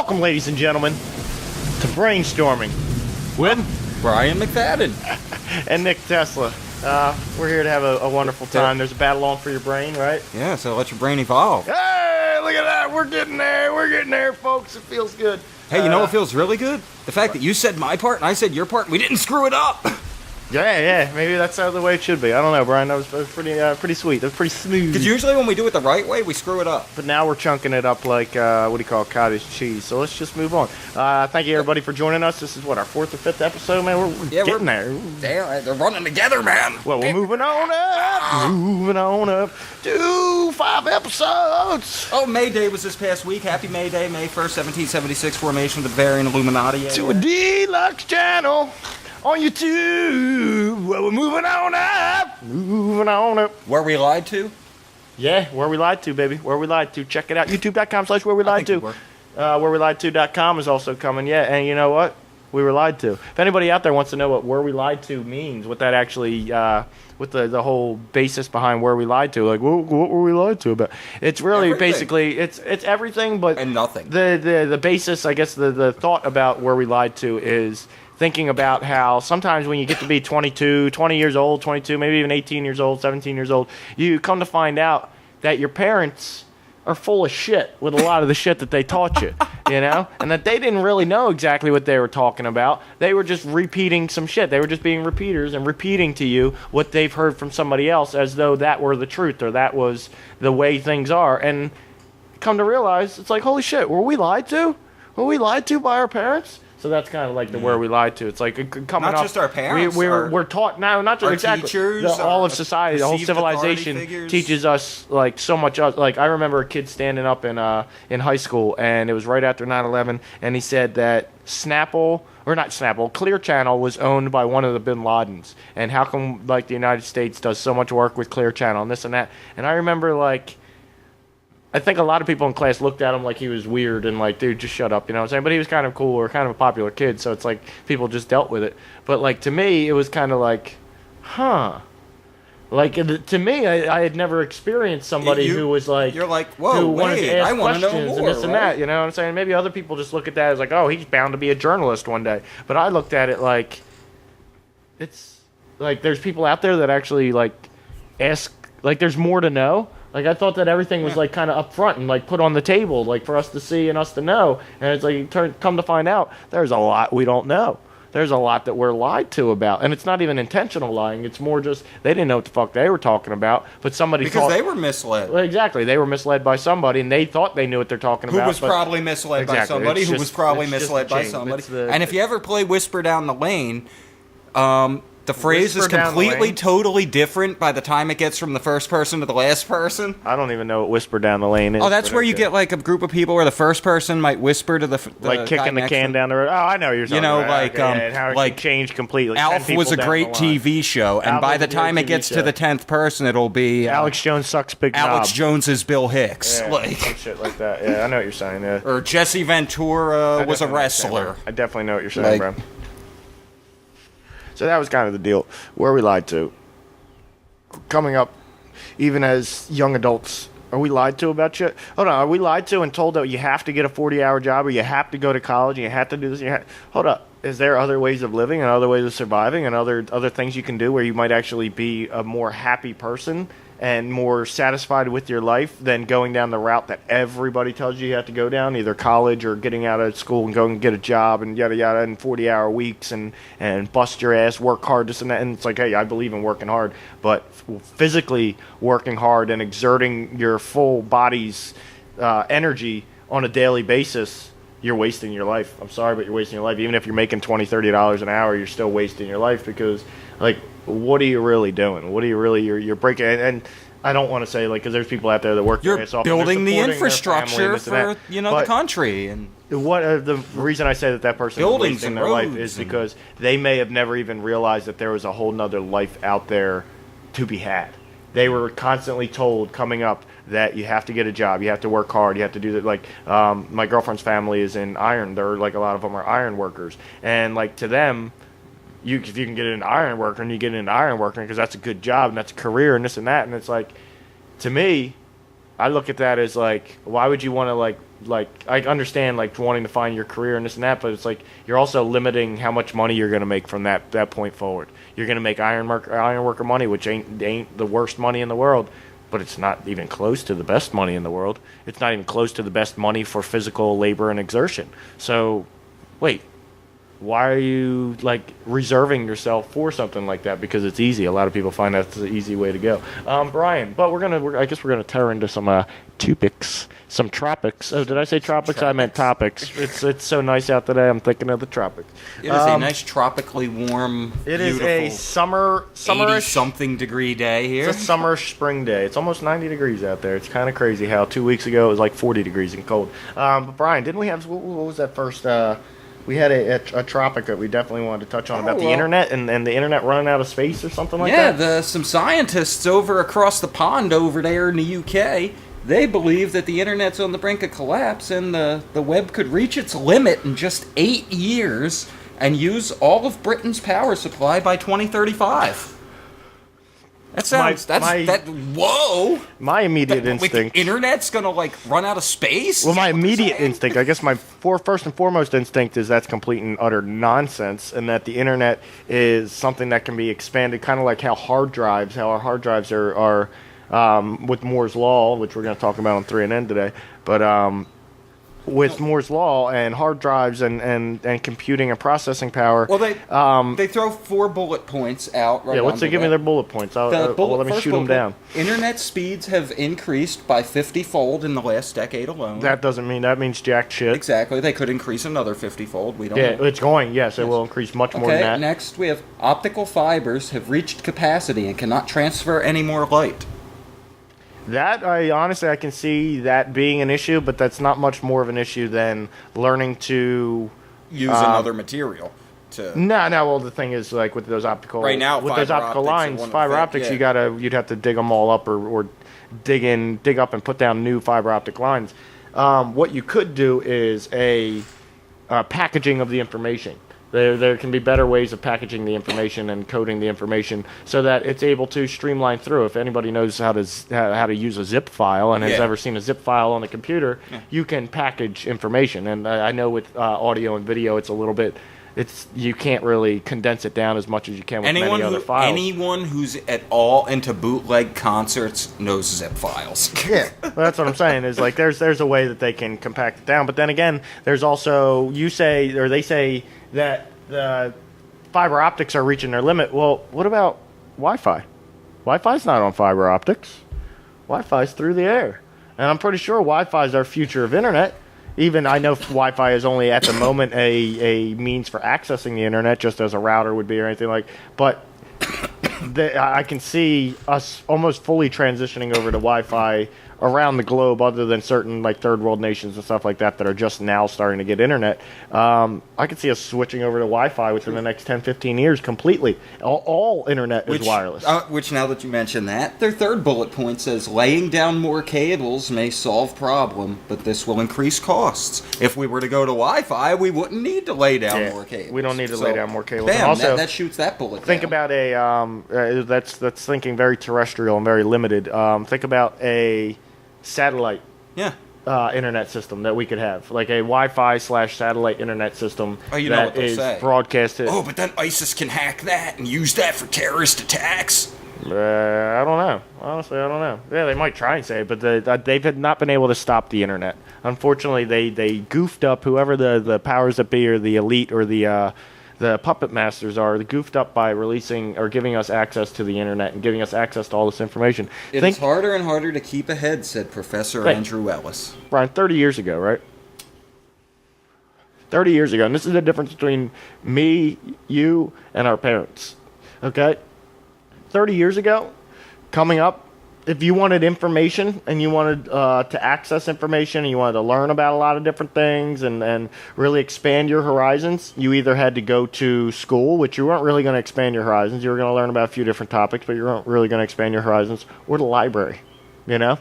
Welcome, ladies and gentlemen, to BrainStorming with Brian McFadden and Nick Tesla. We're here to have a wonderful time. There's a battle on for your brain, right? Yeah, so let your brain evolve. Hey, look at that. We're getting there, folks. It feels good. Hey, you know what feels really good? The fact that you said my part and I said your part, and we didn't screw it up. Yeah. Maybe that's the way it should be. I don't know, Brian. That was pretty sweet. That was pretty smooth. Because usually when we do it the right way, we screw it up. But now we're chunking it up like, cottage cheese. So let's just move on. Thank you, everybody, for joining us. This is, our fourth or fifth episode, man? We're getting there. Damn, they're running together, man. Well, we're moving on up to 5 episodes. Oh, May Day was this past week. Happy May Day, May 1st, 1776, formation of the Bavarian Illuminati. To a deluxe channel on YouTube. Well, we're moving on up. Where we lied to? Yeah, Where We Lied To, baby. Where We Lied To. Check it out. YouTube.com/Where We Lied To. WhereWeLiedTo.com is also coming. Yeah, and you know what? We were lied to. If anybody out there wants to know what Where We Lied To means, what that actually, what the whole basis behind Where We Lied To, like, what were we lied to about? It's really everything. Basically, it's everything, but and nothing. The basis, I guess, the thought about Where We Lied To is thinking about how sometimes when you get to be 22, 20 years old, 22, maybe even 18 years old, 17 years old, you come to find out that your parents are full of shit with a lot of the shit that they taught you, you know? And that they didn't really know exactly what they were talking about. They were just repeating some shit. They were just being repeaters and repeating to you what they've heard from somebody else as though that were the truth or that was the way things are. And come to realize, it's like, holy shit, were we lied to? Were we lied to by our parents? So that's kind of like the Where We Lied To. It's like coming up. Not just our parents. We're taught now, not just our exactly. teachers, all of society, the whole civilization teaches us like so much. Like I remember a kid standing up in high school, and it was right after 9/11, and he said that Clear Channel was owned by one of the Bin Ladens, and how come like the United States does so much work with Clear Channel and this and that. And I remember like, I think a lot of people in class looked at him like he was weird and like, dude, just shut up, you know what I'm saying? But he was kind of cool or kind of a popular kid, so it's like people just dealt with it. But like to me, it was kind of like, huh. Like to me, I had never experienced somebody who was like, you're like, whoa, who wanted to ask I want to know questions more, and this and that, you know what I'm saying? Maybe other people just look at that as like, oh, he's bound to be a journalist one day. But I looked at it like, it's like there's people out there that actually like ask, like there's more to know. Like, I thought that everything was, like, kind of up front and, like, put on the table, like, for us to see and us to know. And it's like, come to find out, there's a lot we don't know. There's a lot that we're lied to about. And it's not even intentional lying. It's more just, they didn't know what the fuck they were talking about. But somebody because they were misled. Well, exactly. They were misled by somebody, and they thought they knew what they're talking about. Who was probably misled by somebody, who was probably misled by somebody. And if you ever play Whisper Down the Lane, the phrase is completely, totally different by the time it gets from the first person to the last person. I don't even know what Whisper Down the Lane is. Oh, that's where you get like a group of people where the first person might whisper to the like kicking the can down the road. Oh, I know what you're talking about. And how it changed completely. Alf was a great TV show, and by the time it gets to the 10th person, it'll be Alex Jones sucks big knob. Alex Jones is Bill Hicks, like some shit like that. Yeah, I know what you're saying. Yeah. Or Jesse Ventura was a wrestler. I definitely know what you're saying, bro. So that was kind of the deal. Where we lied to. Coming up, even as young adults, are we lied to about shit? Hold on, are we lied to and told that you have to get a 40-hour job or you have to go to college and you have to do this? Hold up. Is there other ways of living and other ways of surviving and other things you can do where you might actually be a more happy person and more satisfied with your life than going down the route that everybody tells you have to go down, either college or getting out of school and going and get a job and yada yada and 40-hour weeks and bust your ass, work hard, this and that. And it's like, hey, I believe in working hard, but physically working hard and exerting your full body's energy on a daily basis, you're wasting your life. I'm sorry, but you're wasting your life. Even if you're making $20, $30 an hour, you're still wasting your life because, like, what are you really doing? What are you really, you're breaking, and I don't want to say, like, because there's people out there that work their ass off. You're building the infrastructure for, the country. And what the reason I say that person is wasting their life is because they may have never even realized that there was a whole nother life out there to be had. They were constantly told coming up that you have to get a job, you have to work hard, you have to do that. Like, my girlfriend's family is in iron. They're, like, a lot of them are iron workers. And, like, to them, if you can get into iron worker and you get into iron working because that's a good job and that's a career and this and that. And it's like, to me, I look at that as like, why would you want to like I understand like wanting to find your career and this and that, but it's like you're also limiting how much money you're going to make from that point forward. You're going to make iron worker money, which ain't the worst money in the world, but it's not even close to the best money in the world. It's not even close to the best money for physical labor and exertion. So, wait, why are you like reserving yourself for something like that? Because it's easy. A lot of people find that's the easy way to go. Brian, but I guess we're gonna tear into some topics, some tropics. Oh, did I say tropics? I meant topics. It's so nice out today. I'm thinking of the tropics. It is a nice tropically warm. It is a summer 80-something degree day here. It's a summer spring day. It's almost 90 degrees out there. It's kind of crazy how 2 weeks ago it was like 40 degrees and cold. But Brian, didn't we have what was that first? We had a topic that we definitely wanted to touch on about the internet and the internet running out of space or something like that. Yeah, some scientists over across the pond over there in the UK, they believe that the internet's on the brink of collapse and the web could reach its limit in just 8 years and use all of Britain's power supply by 2035. That sounds. Whoa! My immediate instinct. Like the internet's gonna like run out of space. Well, my immediate instinct, I guess, my first and foremost instinct is that's complete and utter nonsense, and that the internet is something that can be expanded, kind of like how our hard drives are with Moore's law, which we're going to talk about on 3 and N today, but. With Moore's law and hard drives and computing and processing power. Well, they throw 4 bullet points out. Right. Yeah, let's give me their bullet points. Let me shoot them down. Internet speeds have increased by 50-fold in the last decade alone. That means jack shit. Exactly. They could increase another 50-fold. We don't know. Yeah, it's going. Yes, it will increase much more than that. Next we have optical fibers have reached capacity and cannot transfer any more light. That, I can see that being an issue, but that's not much more of an issue than learning to use another material. No. Well, the thing is, like with those optical lines, fiber optics, yeah. You'd have to dig them all up or dig up and put down new fiber optic lines. What you could do is a packaging of the information. There can be better ways of packaging the information and coding the information so that it's able to streamline through. If anybody knows how to use a zip file and has ever seen a zip file on a computer, you can package information. And I know with audio and video, it's a little bit. You can't really condense it down as much as you can with many other files. Anyone who's at all into bootleg concerts knows zip files. Yeah, well, that's what I'm saying. Is like there's a way that they can compact it down. But then again, there's also they say that the fiber optics are reaching their limit. Well, what about Wi-Fi? Wi-Fi's not on fiber optics. Wi-Fi's through the air, and I'm pretty sure Wi-Fi is our future of internet. Even I know Wi-Fi is only at the moment a means for accessing the internet, just as a router would be or anything like. But I can see us almost fully transitioning over to Wi-Fi around the globe, other than certain like third world nations and stuff like that are just now starting to get internet. I could see us switching over to Wi-Fi within the next 10, 15 years completely. All internet is wireless. Which, now that you mention that, their third bullet point says, laying down more cables may solve problem, but this will increase costs. If we were to go to Wi-Fi, we wouldn't need to lay down more cables. We don't need to lay down more cables. Bam, and also, that shoots that bullet think down. About that's thinking very terrestrial and very limited. Think about a satellite internet system that we could have, like a Wi-Fi / satellite internet system that is broadcasted. Oh, but then ISIS can hack that and use that for terrorist attacks. I don't know. Honestly, I don't know. Yeah, they might try and say it, but they've not been able to stop the internet. Unfortunately, they goofed up, whoever the powers that be or the elite or the puppet masters are, goofed up by releasing or giving us access to the internet and giving us access to all this information. It's harder and harder to keep ahead, said Professor Andrew Ellis. Brian, 30 years ago, right? 30 years ago, and this is the difference between me, you, and our parents. Okay? 30 years ago, coming up, if you wanted information and you wanted to access information and you wanted to learn about a lot of different things and really expand your horizons, you either had to go to school, which you weren't really going to expand your horizons. You were going to learn about a few different topics, but you weren't really going to expand your horizons, or the library, you know?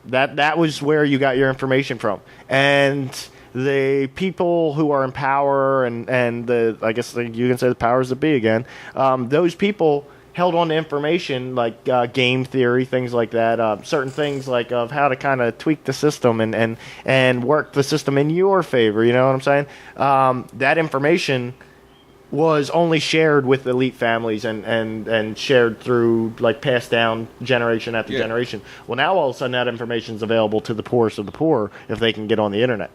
That was where you got your information from. And the people who are in power and I guess you can say the powers that be again, those people held on to information like game theory, things like that, certain things like of how to kind of tweak the system and work the system in your favor. You know what I'm saying? That information was only shared with elite families and shared through, like, passed down generation after generation. Well, now all of a sudden that information is available to the poorest of the poor if they can get on the internet.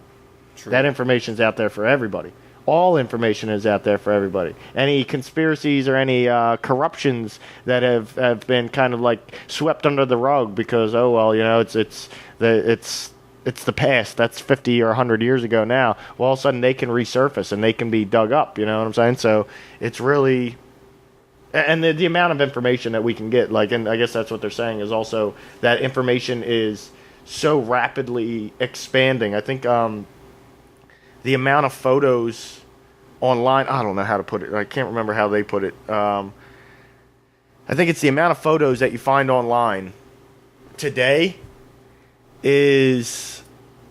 True. That information's out there for everybody. All information is out there for everybody. Any conspiracies or any corruptions that have been kind of like swept under the rug because, oh well, you know, it's the past. That's 50 or 100 years ago now. Well, all of a sudden they can resurface and they can be dug up. You know what I'm saying? So it's really, and the amount of information that we can get, like, and I guess that's what they're saying is also that information is so rapidly expanding. I think the amount of photos online, I don't know how to put it. I can't remember how they put it. I think it's the amount of photos that you find online today is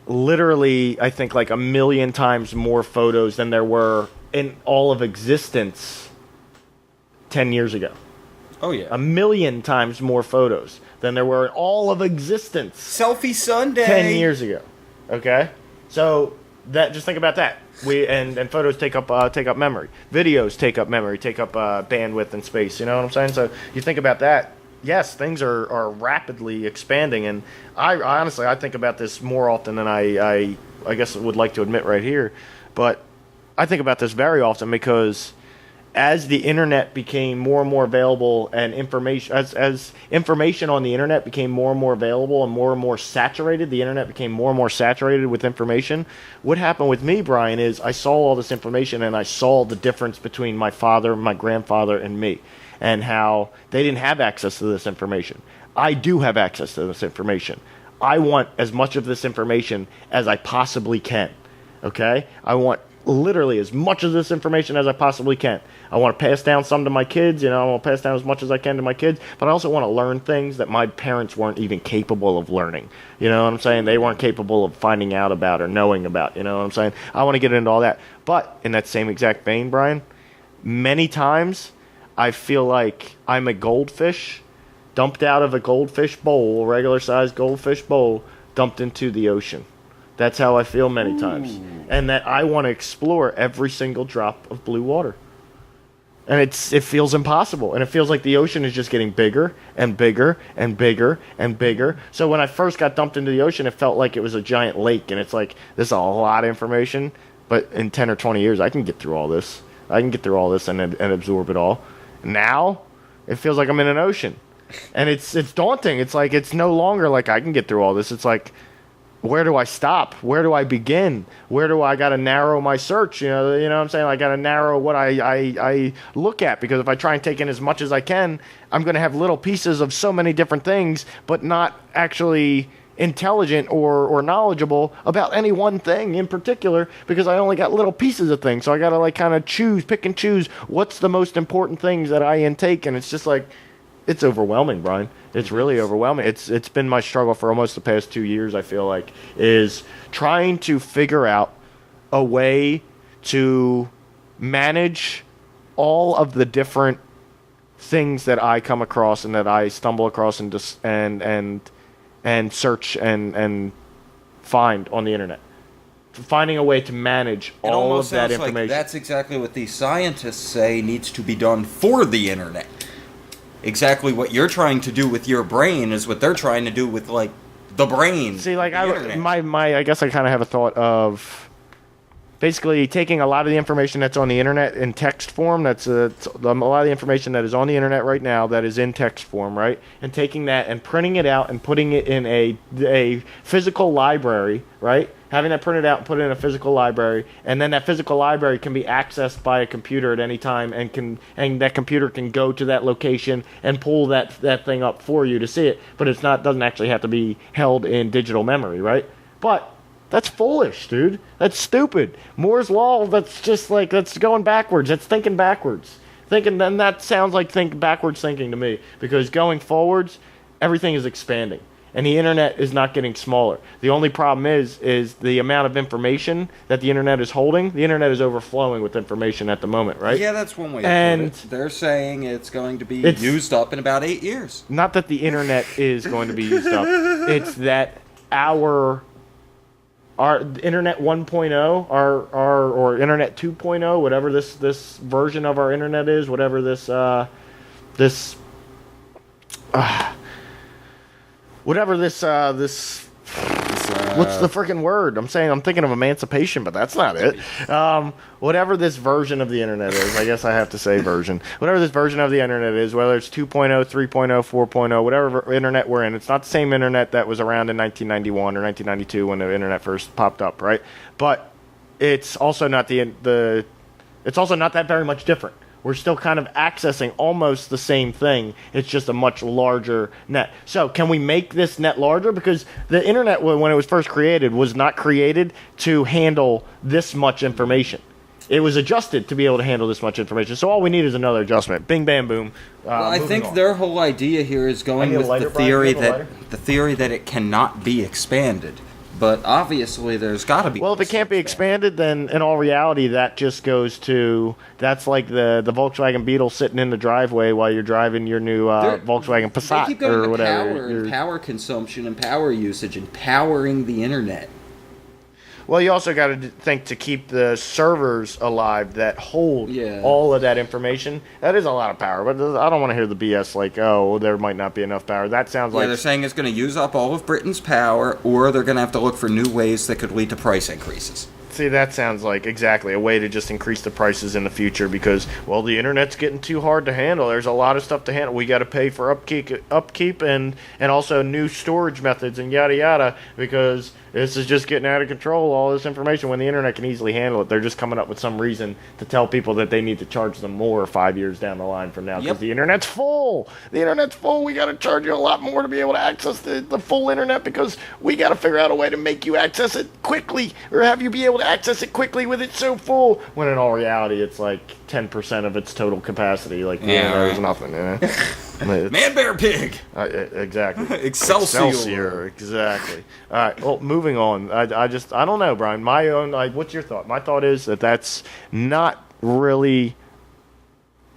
literally, I think, like 1 million times more photos than there were in all of existence 10 years ago. Oh, yeah. 1 million times more photos than there were in all of existence. Selfie Sunday. 10 years ago. Okay? So, that, just think about that. And photos take up memory. Videos take up memory, take up bandwidth and space. You know what I'm saying? So, you think about that. Yes, things are rapidly expanding, and I honestly think about this more often than I guess would like to admit right here, but I think about this very often because as the internet became more and more available and information as information on the internet became more and more available and more saturated, the internet became more and more saturated with information. What happened with me, Brian, is I saw all this information and I saw the difference between my father, my grandfather, and me. And how they didn't have access to this information. I do have access to this information. I want as much of this information as I possibly can. Okay? I want literally as much of this information as I possibly can. I want to pass down some to my kids. You know, I want to pass down as much as I can to my kids. But I also want to learn things that my parents weren't even capable of learning. You know what I'm saying? They weren't capable of finding out about or knowing about. You know what I'm saying? I want to get into all that. But in that same exact vein, Brian, many times I feel like I'm a goldfish dumped out of a goldfish bowl, a regular-sized goldfish bowl, dumped into the ocean. That's how I feel many times. And that I want to explore every single drop of blue water. And it feels impossible. And it feels like the ocean is just getting bigger and bigger and bigger and bigger. So when I first got dumped into the ocean, it felt like it was a giant lake. And it's like, this is a lot of information. But in 10 or 20 years, I can get through all this. I can get through all this and absorb it all. Now, it feels like I'm in an ocean. And it's daunting. It's like, it's no longer like I can get through all this. It's like, where do I stop? Where do I begin? Where do I got to narrow my search? You know what I'm saying? I got to narrow what I look at, because if I try and take in as much as I can, I'm going to have little pieces of so many different things, but not actually intelligent or knowledgeable about any one thing in particular, because I only got little pieces of things. So I got to like kind of pick and choose what's the most important things that I intake, and it's just like, it's overwhelming, Brian. It's really overwhelming. It's been my struggle for almost the past 2 years, I feel like, is trying to figure out a way to manage all of the different things that I come across and that I stumble across and search and find on the internet. Finding a way to manage all of that information. Like that's exactly what these scientists say needs to be done for the internet. Exactly what you're trying to do with your brain is what they're trying to do with, like, the brain. See, like, I guess I kind of have a thought of basically taking a lot of the information that's on the internet in text form. That's a lot of the information that is on the internet right now that is in text form, right? And taking that and printing it out and putting it in a physical library, right? Having that printed out and put it in a physical library, and then that physical library can be accessed by a computer at any time, and that computer can go to that location and pull that thing up for you to see it. But doesn't actually have to be held in digital memory, right? But that's foolish, dude. That's stupid. Moore's law. That's just like, that's going backwards. That's thinking backwards. Then that sounds like backwards thinking to me, because going forwards, everything is expanding. And the internet is not getting smaller. The only problem is the amount of information that the internet is holding. The internet is overflowing with information at the moment, right? Yeah, that's one way to put it. They're saying it's going to be used up in about 8 years. Not that the internet is going to be used up. It's that our internet 1.0, or internet 2.0, whatever this version of our internet is, whatever whatever this what's the freaking word? I'm thinking of emancipation, but that's not it. Whatever this version of the internet is, I guess I have to say version. Whatever this version of the internet is, whether it's 2.0, 3.0, 4.0, whatever internet we're in, it's not the same internet that was around in 1991 or 1992 when the internet first popped up, right? But it's also not it's also not that very much different. We're still kind of accessing almost the same thing. It's just a much larger net. So can we make this net larger? Because the internet, when it was first created, was not created to handle this much information. It was adjusted to be able to handle this much information. So all we need is another adjustment. Bing, bam, boom. Well, I think their whole idea here is going with the theory that it cannot be expanded. But obviously, there's got to be. Well, if it can't be expanded, then in all reality, that just goes to that's like the Volkswagen Beetle sitting in the driveway while you're driving your new Volkswagen Passat keep going or whatever. Power consumption and power usage and powering the internet. Well, you also got to think to keep the servers alive that hold all of that information. That is a lot of power, but I don't want to hear the BS like, oh, there might not be enough power. That sounds like... they're saying it's going to use up all of Britain's power, or they're going to have to look for new ways that could lead to price increases. See, that sounds like exactly a way to just increase the prices in the future because, well, the internet's getting too hard to handle. There's a lot of stuff to handle. We got to pay for upkeep and also new storage methods and yada yada because this is just getting out of control, all this information, when the internet can easily handle it. They're just coming up with some reason to tell people that they need to charge them more 5 years down the line from now because the internet's full. The internet's full. We got to charge you a lot more to be able to access the full internet because we got to figure out a way to make you access it quickly or have you be able to access it quickly with it so full, when in all reality it's like 10% of its total capacity. Like, there's nothing, Man, bear, pig. Exactly. Excelsior. Exactly. All right. Well, moving on. I don't know, Brian. My own. What's your thought? My thought is that's not really.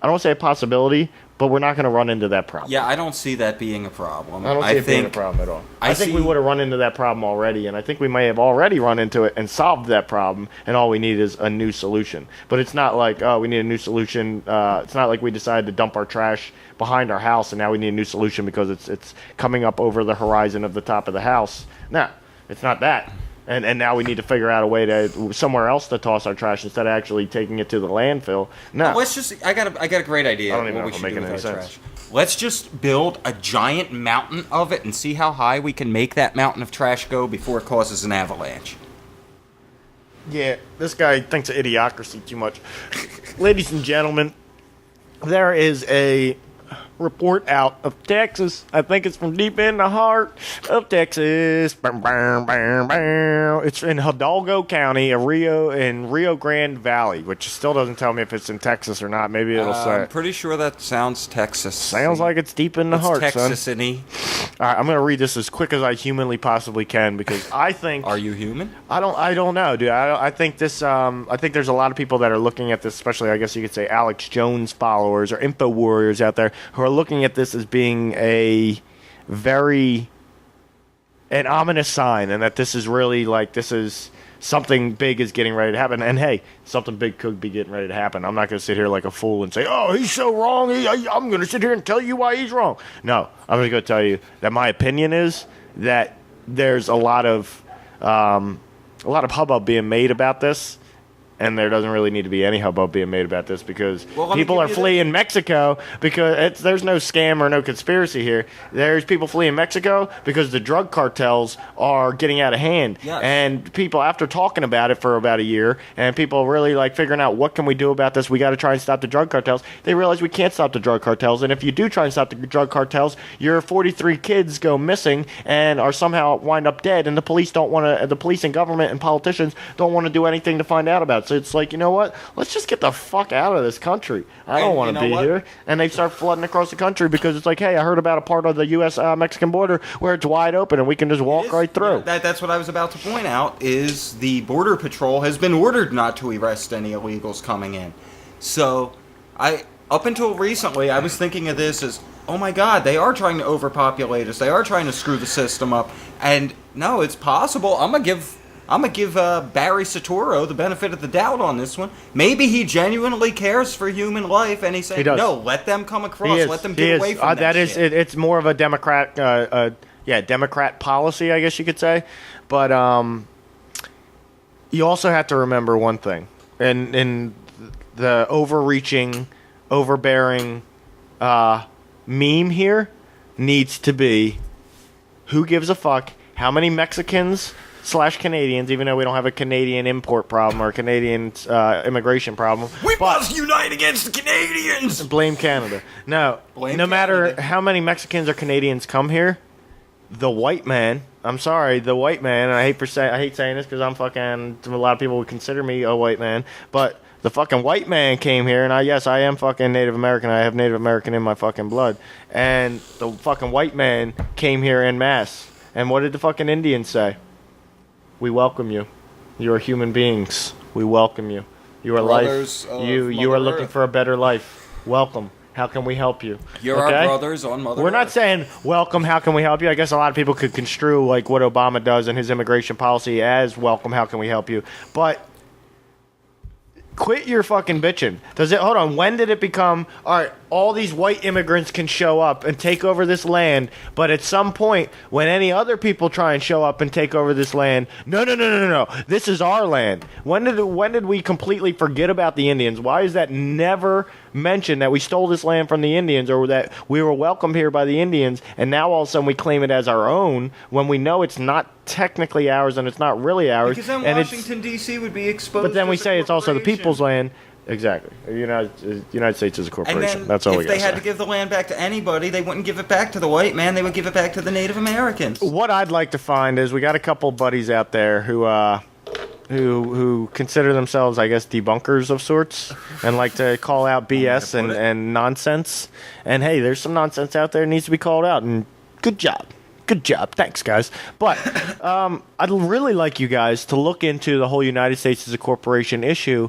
I don't want to say a possibility, but we're not going to run into that problem. Yeah, I don't see that being a problem. I don't see it being a problem at all. I think we would have run into that problem already, and I think we may have already run into it and solved that problem, and all we need is a new solution. But it's not like, we need a new solution. It's not like we decided to dump our trash behind our house, and now we need a new solution because it's coming up over the horizon of the top of the house. No, it's not that. And now we need to figure out a way to somewhere else to toss our trash instead of actually taking it to the landfill. No. Let's just. I got a great idea. I don't even know if I'm making any sense. Trash. Let's just build a giant mountain of it and see how high we can make that mountain of trash go before it causes an avalanche. Yeah, this guy thinks of idiocracy too much. Ladies and gentlemen, there is a report out of Texas. I think it's from deep in the heart of Texas. It's in Hidalgo County, Rio Grande Valley, which still doesn't tell me if it's in Texas or not. Maybe it'll say. I'm pretty sure that sounds Texas. Sounds like it's deep in the heart, Texas-y. All right, I'm going to read this as quick as I humanly possibly can because I think. Are you human? I don't know, dude. I think this. I think there's a lot of people that are looking at this, especially I guess you could say Alex Jones followers or info warriors out there who are looking at this as being an ominous sign, and that this is really like this is something big is getting ready to happen. And hey, something big could be getting ready to happen. I'm not going to sit here like a fool and say, "Oh, he's so wrong." I'm going to sit here and tell you why he's wrong. No, I'm going to tell you that my opinion is that there's a lot of hubbub being made about this. And there doesn't really need to be any hubbub being made about this because people are fleeing Mexico because there's no scam or no conspiracy here. There's people fleeing Mexico because the drug cartels are getting out of hand. Yes. And people, after talking about it for about a year, and people really like figuring out what can we do about this, we got to try and stop the drug cartels. They realize we can't stop the drug cartels. And if you do try and stop the drug cartels, your 43 kids go missing and are somehow wind up dead. And the police and government and politicians don't want to do anything to find out about it. it's like, you know what? Let's just get the fuck out of this country. I don't want to be here. And they start flooding across the country because it's like, hey, I heard about a part of the U.S.-Mexican border where it's wide open and we can just walk right through. Yeah, that's what I was about to point out, is the Border Patrol has been ordered not to arrest any illegals coming in. So, up until recently, I was thinking of this as, oh my God, they are trying to overpopulate us. They are trying to screw the system up. And no, it's possible. I'm gonna give Barry Soetoro the benefit of the doubt on this one. Maybe he genuinely cares for human life, and he's saying, no, let them come across, let them get away from that shit. It's more of a Democrat, Democrat policy, I guess you could say. But you also have to remember one thing, in the overreaching, overbearing meme here needs to be, who gives a fuck how many Mexicans / Canadians, even though we don't have a Canadian import problem or a Canadian immigration problem. We must unite against the Canadians! Blame Canada. No, no matter how many Mexicans or Canadians come here, the white man, I'm sorry, the white man, and I hate saying this because a lot of people would consider me a white man, but the fucking white man came here, and I am fucking Native American. I have Native American in my fucking blood. And the fucking white man came here en masse. And what did the fucking Indians say? We welcome you. You are human beings. We welcome you. You are life. You are looking for a better life. Welcome. How can we help you? You're our brothers on Mother Earth. We're not saying, welcome, how can we help you? I guess a lot of people could construe like what Obama does in his immigration policy as welcome, how can we help you? But quit your fucking bitching. Hold on, when did it become, all right, all these white immigrants can show up and take over this land, but at some point, when any other people try and show up and take over this land, no, this is our land. When did we completely forget about the Indians? Why is that never mentioned, that we stole this land from the Indians, or that we were welcomed here by the Indians, and now all of a sudden we claim it as our own, when we know it's not technically ours and it's not really ours. Because then Washington, D.C. would be exposed. But then we say it's also the people's land. Exactly. The United States is a corporation. And then that's all we got to say. If they had to give the land back to anybody, they wouldn't give it back to the white man. They would give it back to the Native Americans. What I'd like to find is we got a couple buddies out there who consider themselves, I guess, debunkers of sorts and like to call out BS and nonsense. And hey, there's some nonsense out there that needs to be called out. And good job. Good job. Thanks, guys. But I'd really like you guys to look into the whole United States as a corporation issue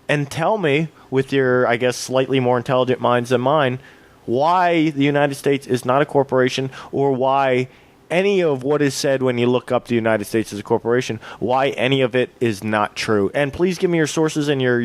and tell me, with your, I guess, slightly more intelligent minds than mine, why the United States is not a corporation, or why any of what is said when you look up the United States as a corporation, why any of it is not true. And please give me your sources and your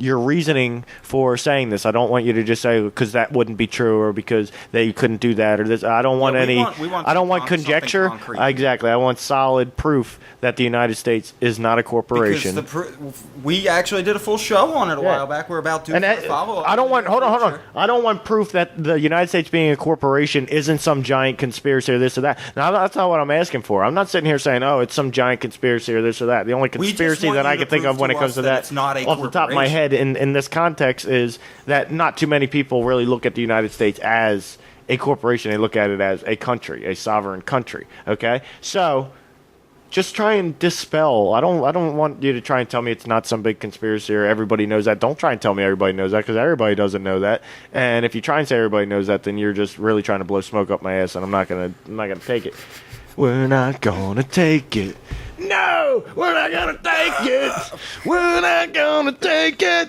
reasoning for saying this. I don't want you to just say because that wouldn't be true, or because they couldn't do that, or this. I don't want I don't want conjecture. Exactly. I want solid proof that the United States is not a corporation. Because we actually did a full show on it a while back. We're about to follow up. I don't want. Hold on. I don't want proof that the United States being a corporation isn't some giant conspiracy or this or that. Now that's not what I'm asking for. I'm not sitting here saying, oh, it's some giant conspiracy or this or that. The only conspiracy that I can think of when it comes to that, off the top of my head, in this context, is that not too many people really look at the United States as a corporation. They look at it as a country, a sovereign country. Okay, so just try and dispel. I don't want you to try and tell me it's not some big conspiracy or everybody knows that. Don't try and tell me everybody knows that, because everybody doesn't know that. And if you try and say everybody knows that, then you're just really trying to blow smoke up my ass, and I'm not gonna take it. We're not gonna take it. No, we're not gonna take it. We're not gonna take it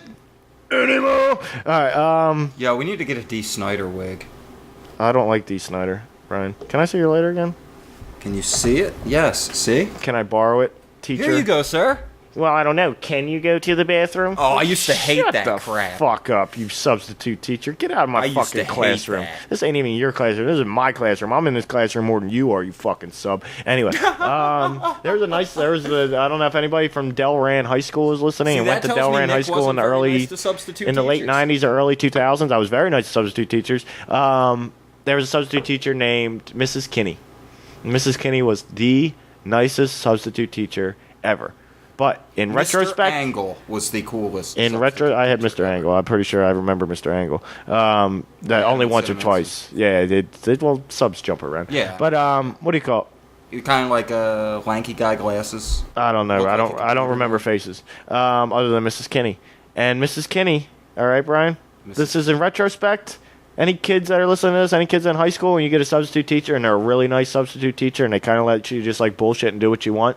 anymore. All right. Yeah, we need to get a D. Snyder wig. I don't like D. Snyder, Brian. Can I see your lighter again? Can you see it? Yes. See? Can I borrow it, teacher? Here you go, sir. Well, I don't know. Can you go to the bathroom? Oh, I used to hate that crap. Shut the fuck up, you substitute teacher. Get out of my fucking classroom. This ain't even your classroom. This is my classroom. I'm in this classroom more than you are, you fucking sub. Anyway, I don't know if anybody from Delran High School is listening and went to Delran High School in the late 90s or early 2000s. I was very nice to substitute teachers. There was a substitute teacher named Mrs. Kinney. Mrs. Kinney was the nicest substitute teacher ever. But in retrospect, Mr. Angle was the coolest. I had Mr. Angle. I'm pretty sure I remember Mr. Angle. That only once or twice. Yeah, subs jump around. Yeah. But what do you call it? Kind of like a lanky guy, glasses. I don't know. I don't remember faces. Other than Mrs. Kinney. And Mrs. Kinney, all right, Brian? This is in retrospect. Any kids that are listening to this, any kids in high school, and you get a substitute teacher, and they're a really nice substitute teacher, and they kind of let you just like bullshit and do what you want.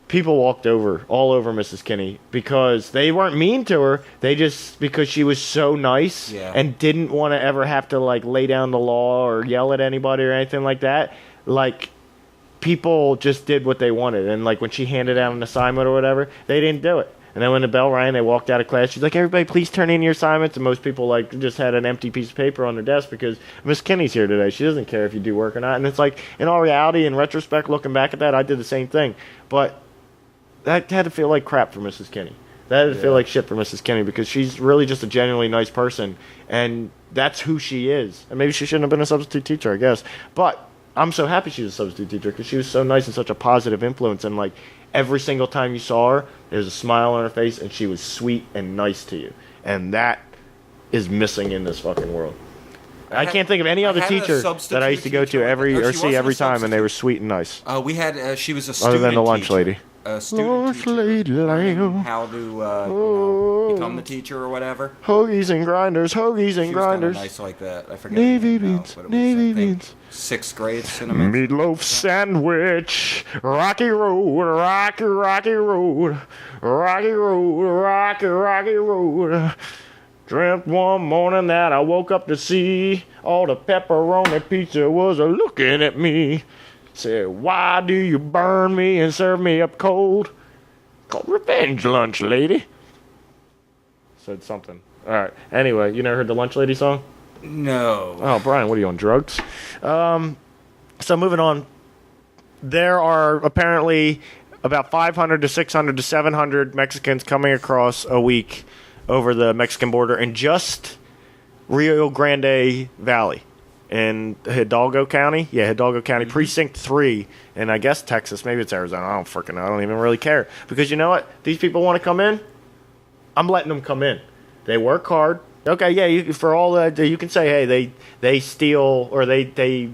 People walked all over Mrs. Kinney because they weren't mean to her. They just, because she was so nice and didn't want to ever have to like lay down the law or yell at anybody or anything like that. Like, people just did what they wanted. And like when she handed out an assignment or whatever, they didn't do it. And then when the bell rang, they walked out of class. She's like, everybody, please turn in your assignments. And most people like just had an empty piece of paper on their desk because Miss Kinney's here today. She doesn't care if you do work or not. And it's like, in all reality, in retrospect, looking back at that, I did the same thing. But that had to feel like crap for Mrs. Kinney. That had to feel like shit for Mrs. Kinney because she's really just a genuinely nice person. And that's who she is. And maybe she shouldn't have been a substitute teacher, I guess. But I'm so happy she was a substitute teacher because she was so nice and such a positive influence. And like, every single time you saw her, there was a smile on her face, and she was sweet and nice to you. And that is missing in this fucking world. I can't think of any other teacher that I used to go to see every time, and they were sweet and nice. We had she was a student other than the lunch teacher. Lady. A student teacher. How to become the teacher or whatever. Hoagies and grinders, hoagies and grinders. Nice like that. I forget. Navy beans, Navy beans. 6th grade cinnamon. Meatloaf sandwich, rocky road, rocky, rocky road, rocky road, rocky, rocky road. Dreamt one morning that I woke up to see all the pepperoni pizza was looking at me. Said, why do you burn me and serve me up cold? Called revenge lunch, lady. Said something. All right. Anyway, you never heard the lunch lady song? No. Oh, Brian, what are you on, drugs? So moving on. There are apparently about 500 to 600 to 700 Mexicans coming across a week over the Mexican border in just Rio Grande Valley. In Hidalgo County? Yeah, Hidalgo County, Precinct 3, and I guess Texas, maybe it's Arizona, I don't freaking know, I don't even really care. Because you know what? These people want to come in, I'm letting them come in. They work hard. Okay, yeah, you can say, hey, they steal, or they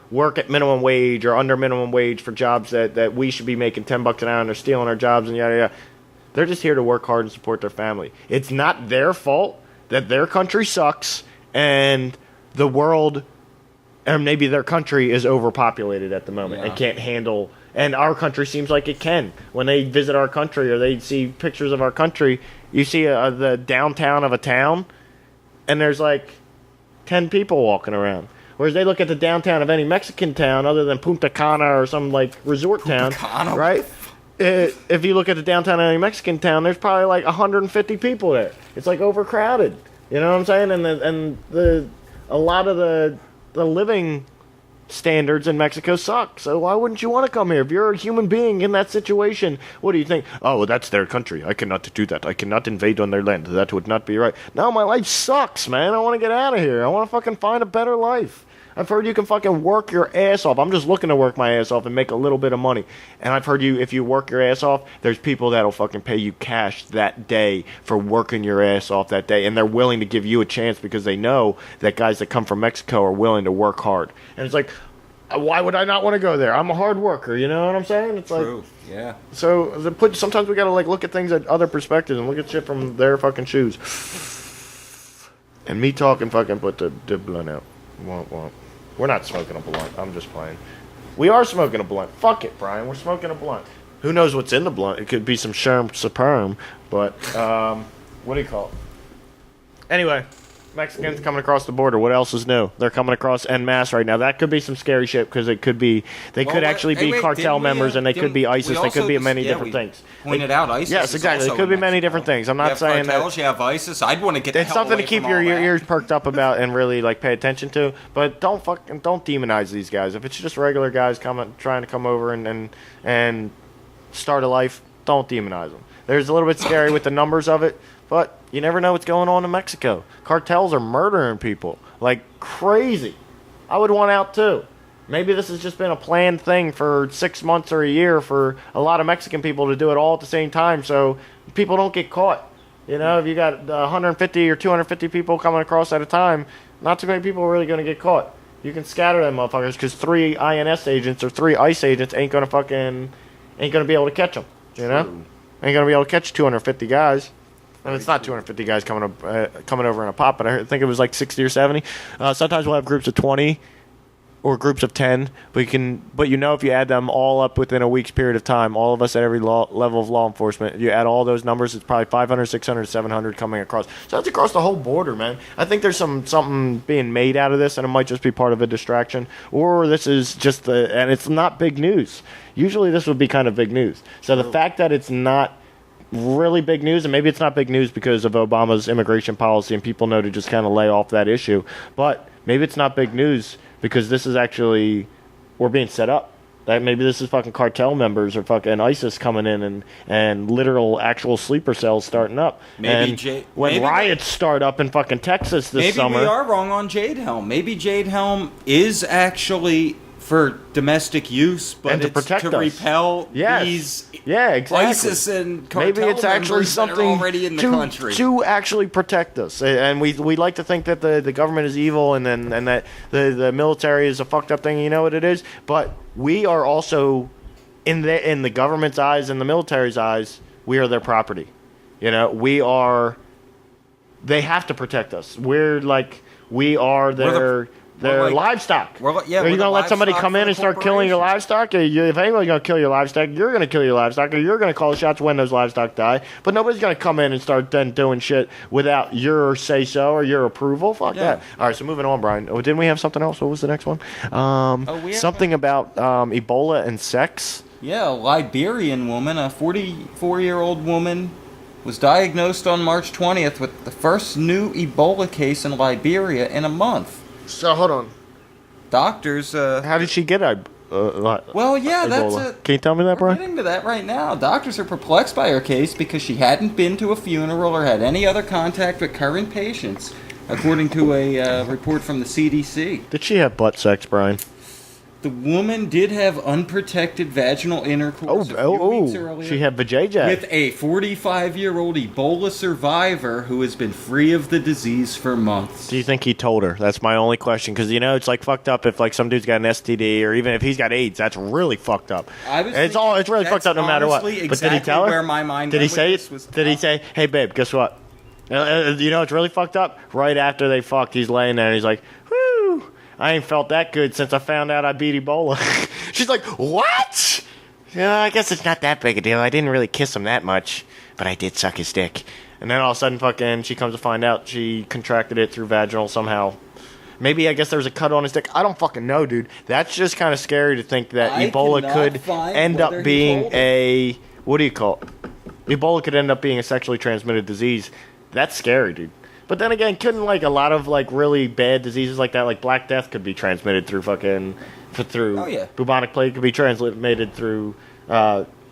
work at minimum wage or under minimum wage for jobs that we should be making $10 an hour, and they're stealing our jobs, and yada, yada. They're just here to work hard and support their family. It's not their fault that their country sucks, and the world... and maybe their country is overpopulated at the moment and can't handle... and our country seems like it can. When they visit our country or they see pictures of our country, you see the downtown of a town, and there's like 10 people walking around. Whereas they look at the downtown of any Mexican town other than Punta Cana or some like resort town, right? If you look at the downtown of any Mexican town, there's probably like 150 people there. It's like overcrowded. You know what I'm saying? And a lot of the living standards in Mexico suck. So why wouldn't you want to come here? If you're a human being in that situation, what do you think? Oh, well, that's their country. I cannot do that. I cannot invade on their land. That would not be right. No, my life sucks, man. I want to get out of here. I want to fucking find a better life. I've heard you can fucking work your ass off. I'm just looking to work my ass off and make a little bit of money. And I've heard if you work your ass off, there's people that'll fucking pay you cash that day for working your ass off that day. And they're willing to give you a chance because they know that guys that come from Mexico are willing to work hard. And it's like, why would I not want to go there? I'm a hard worker, you know what I'm saying? It's like, true, yeah. So sometimes we gotta like look at things at other perspectives and look at shit from their fucking shoes. And me talking fucking put the blunt out. Womp. We're not smoking a blunt. I'm just playing. We are smoking a blunt. Fuck it, Brian. We're smoking a blunt. Who knows what's in the blunt? It could be some Sherm Superm, but what do you call it? Anyway, Mexicans coming across the border. What else is new? They're coming across en masse right now. That could be some scary shit because it could be they could actually be cartel members and they could be ISIS. They could be many different things. Pointed out ISIS. Yes, exactly. It could be many different things. I'm not saying cartels, that. You have ISIS. I'd want to get. It's something to keep your ears perked up about and really like pay attention to. But don't demonize these guys. If it's just regular guys trying to come over and start a life, don't demonize them. There's a little bit scary with the numbers of it. But you never know what's going on in Mexico. Cartels are murdering people like crazy. I would want out too. Maybe this has just been a planned thing for 6 months or a year for a lot of Mexican people to do it all at the same time so people don't get caught. You know, if you got 150 or 250 people coming across at a time, not too many people are really going to get caught. You can scatter them motherfuckers because 3 INS agents or 3 ICE agents ain't gonna be able to catch them. You know, ain't gonna be able to catch 250 guys. I mean, it's not 250 guys coming over in a pop, but I think it was like 60 or 70. Sometimes we'll have groups of 20 or groups of 10, but if you add them all up within a week's period of time, all of us at every level of law enforcement, you add all those numbers, it's probably 500, 600, 700 coming across. So that's across the whole border, man. I think there's something being made out of this, and it might just be part of a distraction, or this is just and it's not big news. Usually this would be kind of big news. So the fact that it's not really big news, and maybe it's not big news because of Obama's immigration policy and people know to just kind of lay off that issue, but maybe it's not big news because this is actually, we're being set up. That maybe this is fucking cartel members or fucking ISIS coming in and literal actual sleeper cells starting up. When riots start up in fucking Texas this summer. Maybe we are wrong on Jade Helm. Maybe Jade Helm is actually for domestic use, but and to it's protect to us. repel these exactly. ISIS and cartel maybe it's actually something that are already in the country to actually protect us. And we like to think that the government is evil and that the military is a fucked up thing. You know what it is, but we are also in the government's eyes and the military's eyes, we are their property. You know, we are. They have to protect us. We are their livestock. Are you going to let somebody come in and start killing your livestock? If anyone's going to kill your livestock, you're going to kill your livestock, or you're going to call the shots when those livestock die. But nobody's going to come in and start then doing shit without your say-so or your approval. Fuck that. All right, so moving on, Brian. Oh, didn't we have something else? What was the next one? Something about Ebola and sex. Yeah, a Liberian woman, a 44-year-old woman, was diagnosed on March 20th with the first new Ebola case in Liberia in a month. So hold on. Doctors. How did she get well, yeah, Ebola? Can you tell me that, Brian? We're getting to that right now. Doctors are perplexed by her case because she hadn't been to a funeral or had any other contact with current patients, according to a report from the CDC. Did she have butt sex, Brian? The woman did have unprotected vaginal intercourse a few weeks earlier. She had vajayjay. With a 45-year-old Ebola survivor who has been free of the disease for months. Do you think he told her? That's my only question. Because, it's like fucked up if like some dude's got an STD or even if he's it's that's really fucked up. It's really fucked up no matter what. Exactly but did he tell her? Where my mind did he say it? Did he say, hey, babe, guess what? It's really fucked up? Right after they fucked, he's laying there and he's like, whoo. I ain't felt that good since I found out I beat Ebola. She's like, what? I guess it's not that big a deal. I didn't really kiss him that much, but I did suck his dick. And then all of a sudden, fucking, she comes to find out she contracted it through vaginal somehow. Maybe, I guess there's a cut on his dick. I don't fucking know, dude. That's just kind of scary to think that Ebola could end up being a... What do you call it? Ebola could end up being a sexually transmitted disease. That's scary, dude. But then again, couldn't a lot of really bad diseases like that, like Black Death, could be transmitted through bubonic plague could be transmitted through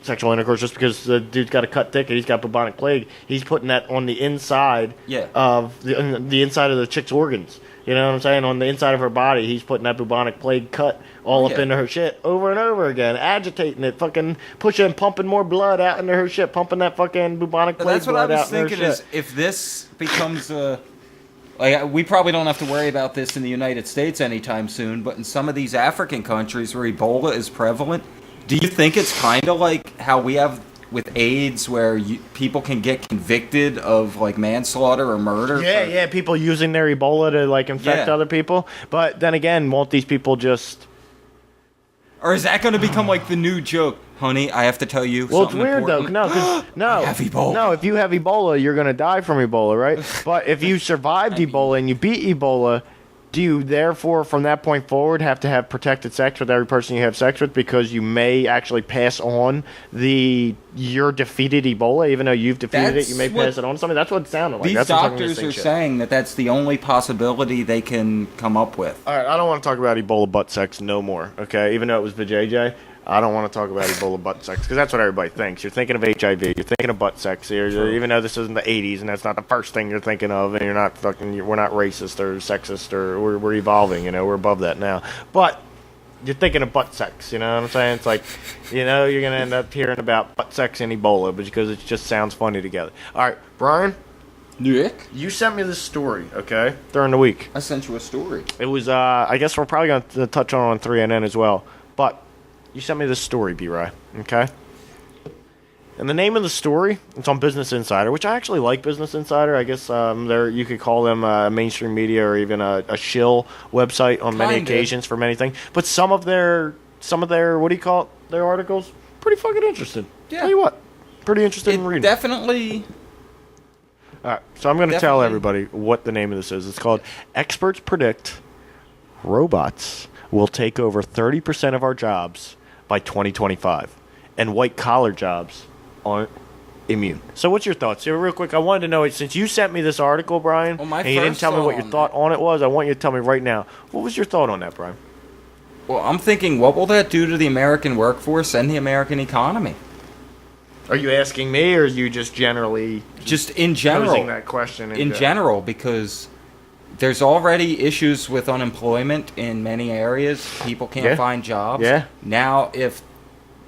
sexual intercourse just because the dude's got a cut dick and he's got bubonic plague. He's putting that on the inside of the inside of the chick's organs. You know what I'm saying? On the inside of her body, he's putting that bubonic plague cut all up into her shit over and over again, agitating it, fucking pushing, pumping more blood out into her shit, pumping that fucking bubonic plague blood out in her shit. That's what I was thinking is if this becomes we probably don't have to worry about this in the United States anytime soon, but in some of these African countries where Ebola is prevalent, do you think it's kind of like how we have with AIDS where people can get convicted of manslaughter or murder? Yeah, people using their Ebola to infect other people. But then again, won't these people just... Or is that going to become the new joke? Honey, I have to tell you something it's weird important. though. No, I have Ebola. No, if you have Ebola, you're going to die from Ebola, right? But if you survived Ebola and you beat Ebola, do you therefore, from that point forward, have to have protected sex with every person you have sex with because you may actually pass on your defeated Ebola, even though you've defeated it, you may pass it on to somebody? That's what it sounded like. These doctors are saying that that's the only possibility they can come up with. All right, I don't want to talk about Ebola butt sex no more, okay? Even though it was vajayjay, I don't want to talk about Ebola butt sex because that's what everybody thinks. You're thinking of HIV, you're thinking of butt sex, even though this isn't the 80s and that's not the first thing you're thinking of, and we're not racist or sexist or we're evolving, we're above that now. But you're thinking of butt sex, you know what I'm saying? It's like, you're going to end up hearing about butt sex and Ebola because it just sounds funny together. All right, Brian, Nick? You sent me this story, okay, during the week. I sent you a story. It was, I guess we're probably going to touch on 3NN as well. But you sent me this story, B-Ry, okay? And the name of the story, it's on Business Insider, which I actually like Business Insider. I guess you could call them mainstream media or even a shill website on many occasions for many things. But some of their, what do you call it, their articles, pretty fucking interesting. Yeah. Tell you what, pretty interested in reading. Definitely. All right, so I'm going to tell everybody what the name of this is. It's called Experts Predict Robots Will Take Over 30% of Our Jobs by 2025, and white-collar jobs aren't immune. So what's your thoughts? Here, real quick, I wanted to know, since you sent me this article, Brian, and you didn't tell me what your thought on it was, I want you to tell me right now. What was your thought on that, Brian? Well, I'm thinking, what will that do to the American workforce and the American economy? Are you asking me, or are you just generally... Just in general. Posing that question in general, because there's already issues with unemployment in many areas. People can't find jobs. Yeah. Now, if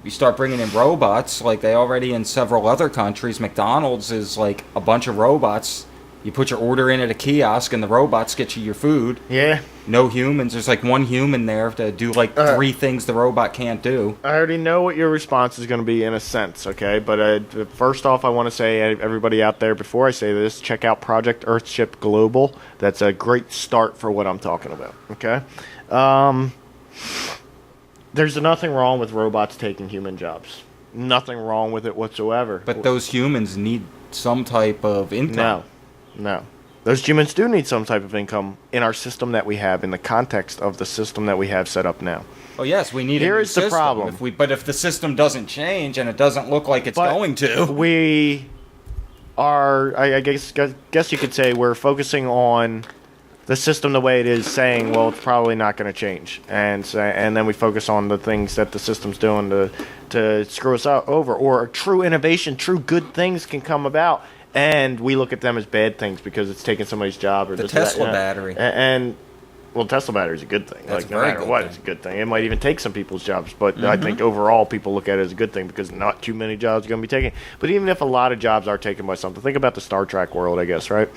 you start bringing in robots, like they already in several other countries, McDonald's is like a bunch of robots. You put your order in at a kiosk, and the robots get you your food. Yeah. No humans. There's like one human there to do like three things the robot can't do. I already know what your response is going to be in a sense, okay? But first off, I want to say, everybody out there, before I say this, check out Project Earthship Global. That's a great start for what I'm talking about, okay? There's nothing wrong with robots taking human jobs. Nothing wrong with it whatsoever. But those humans need some type of income. No. Those humans do need some type of income in our system that we have, in the context of the system that we have set up now. Oh, yes, we need a new system. Here is the problem. But if the system doesn't change, and it doesn't look like it's going to... We are, I guess you could say, we're focusing on the system the way it is, saying, well, it's probably not going to change. And then we focus on the things that the system's doing to screw us over. Or true innovation, true good things can come about, and we look at them as bad things because it's taking somebody's job. Or the Tesla battery. Well, Tesla battery is a good thing. That's like, no matter what, it's a good thing. It might even take some people's jobs, but I think overall people look at it as a good thing because not too many jobs are going to be taken. But even if a lot of jobs are taken by something, think about the Star Trek world, I guess, right?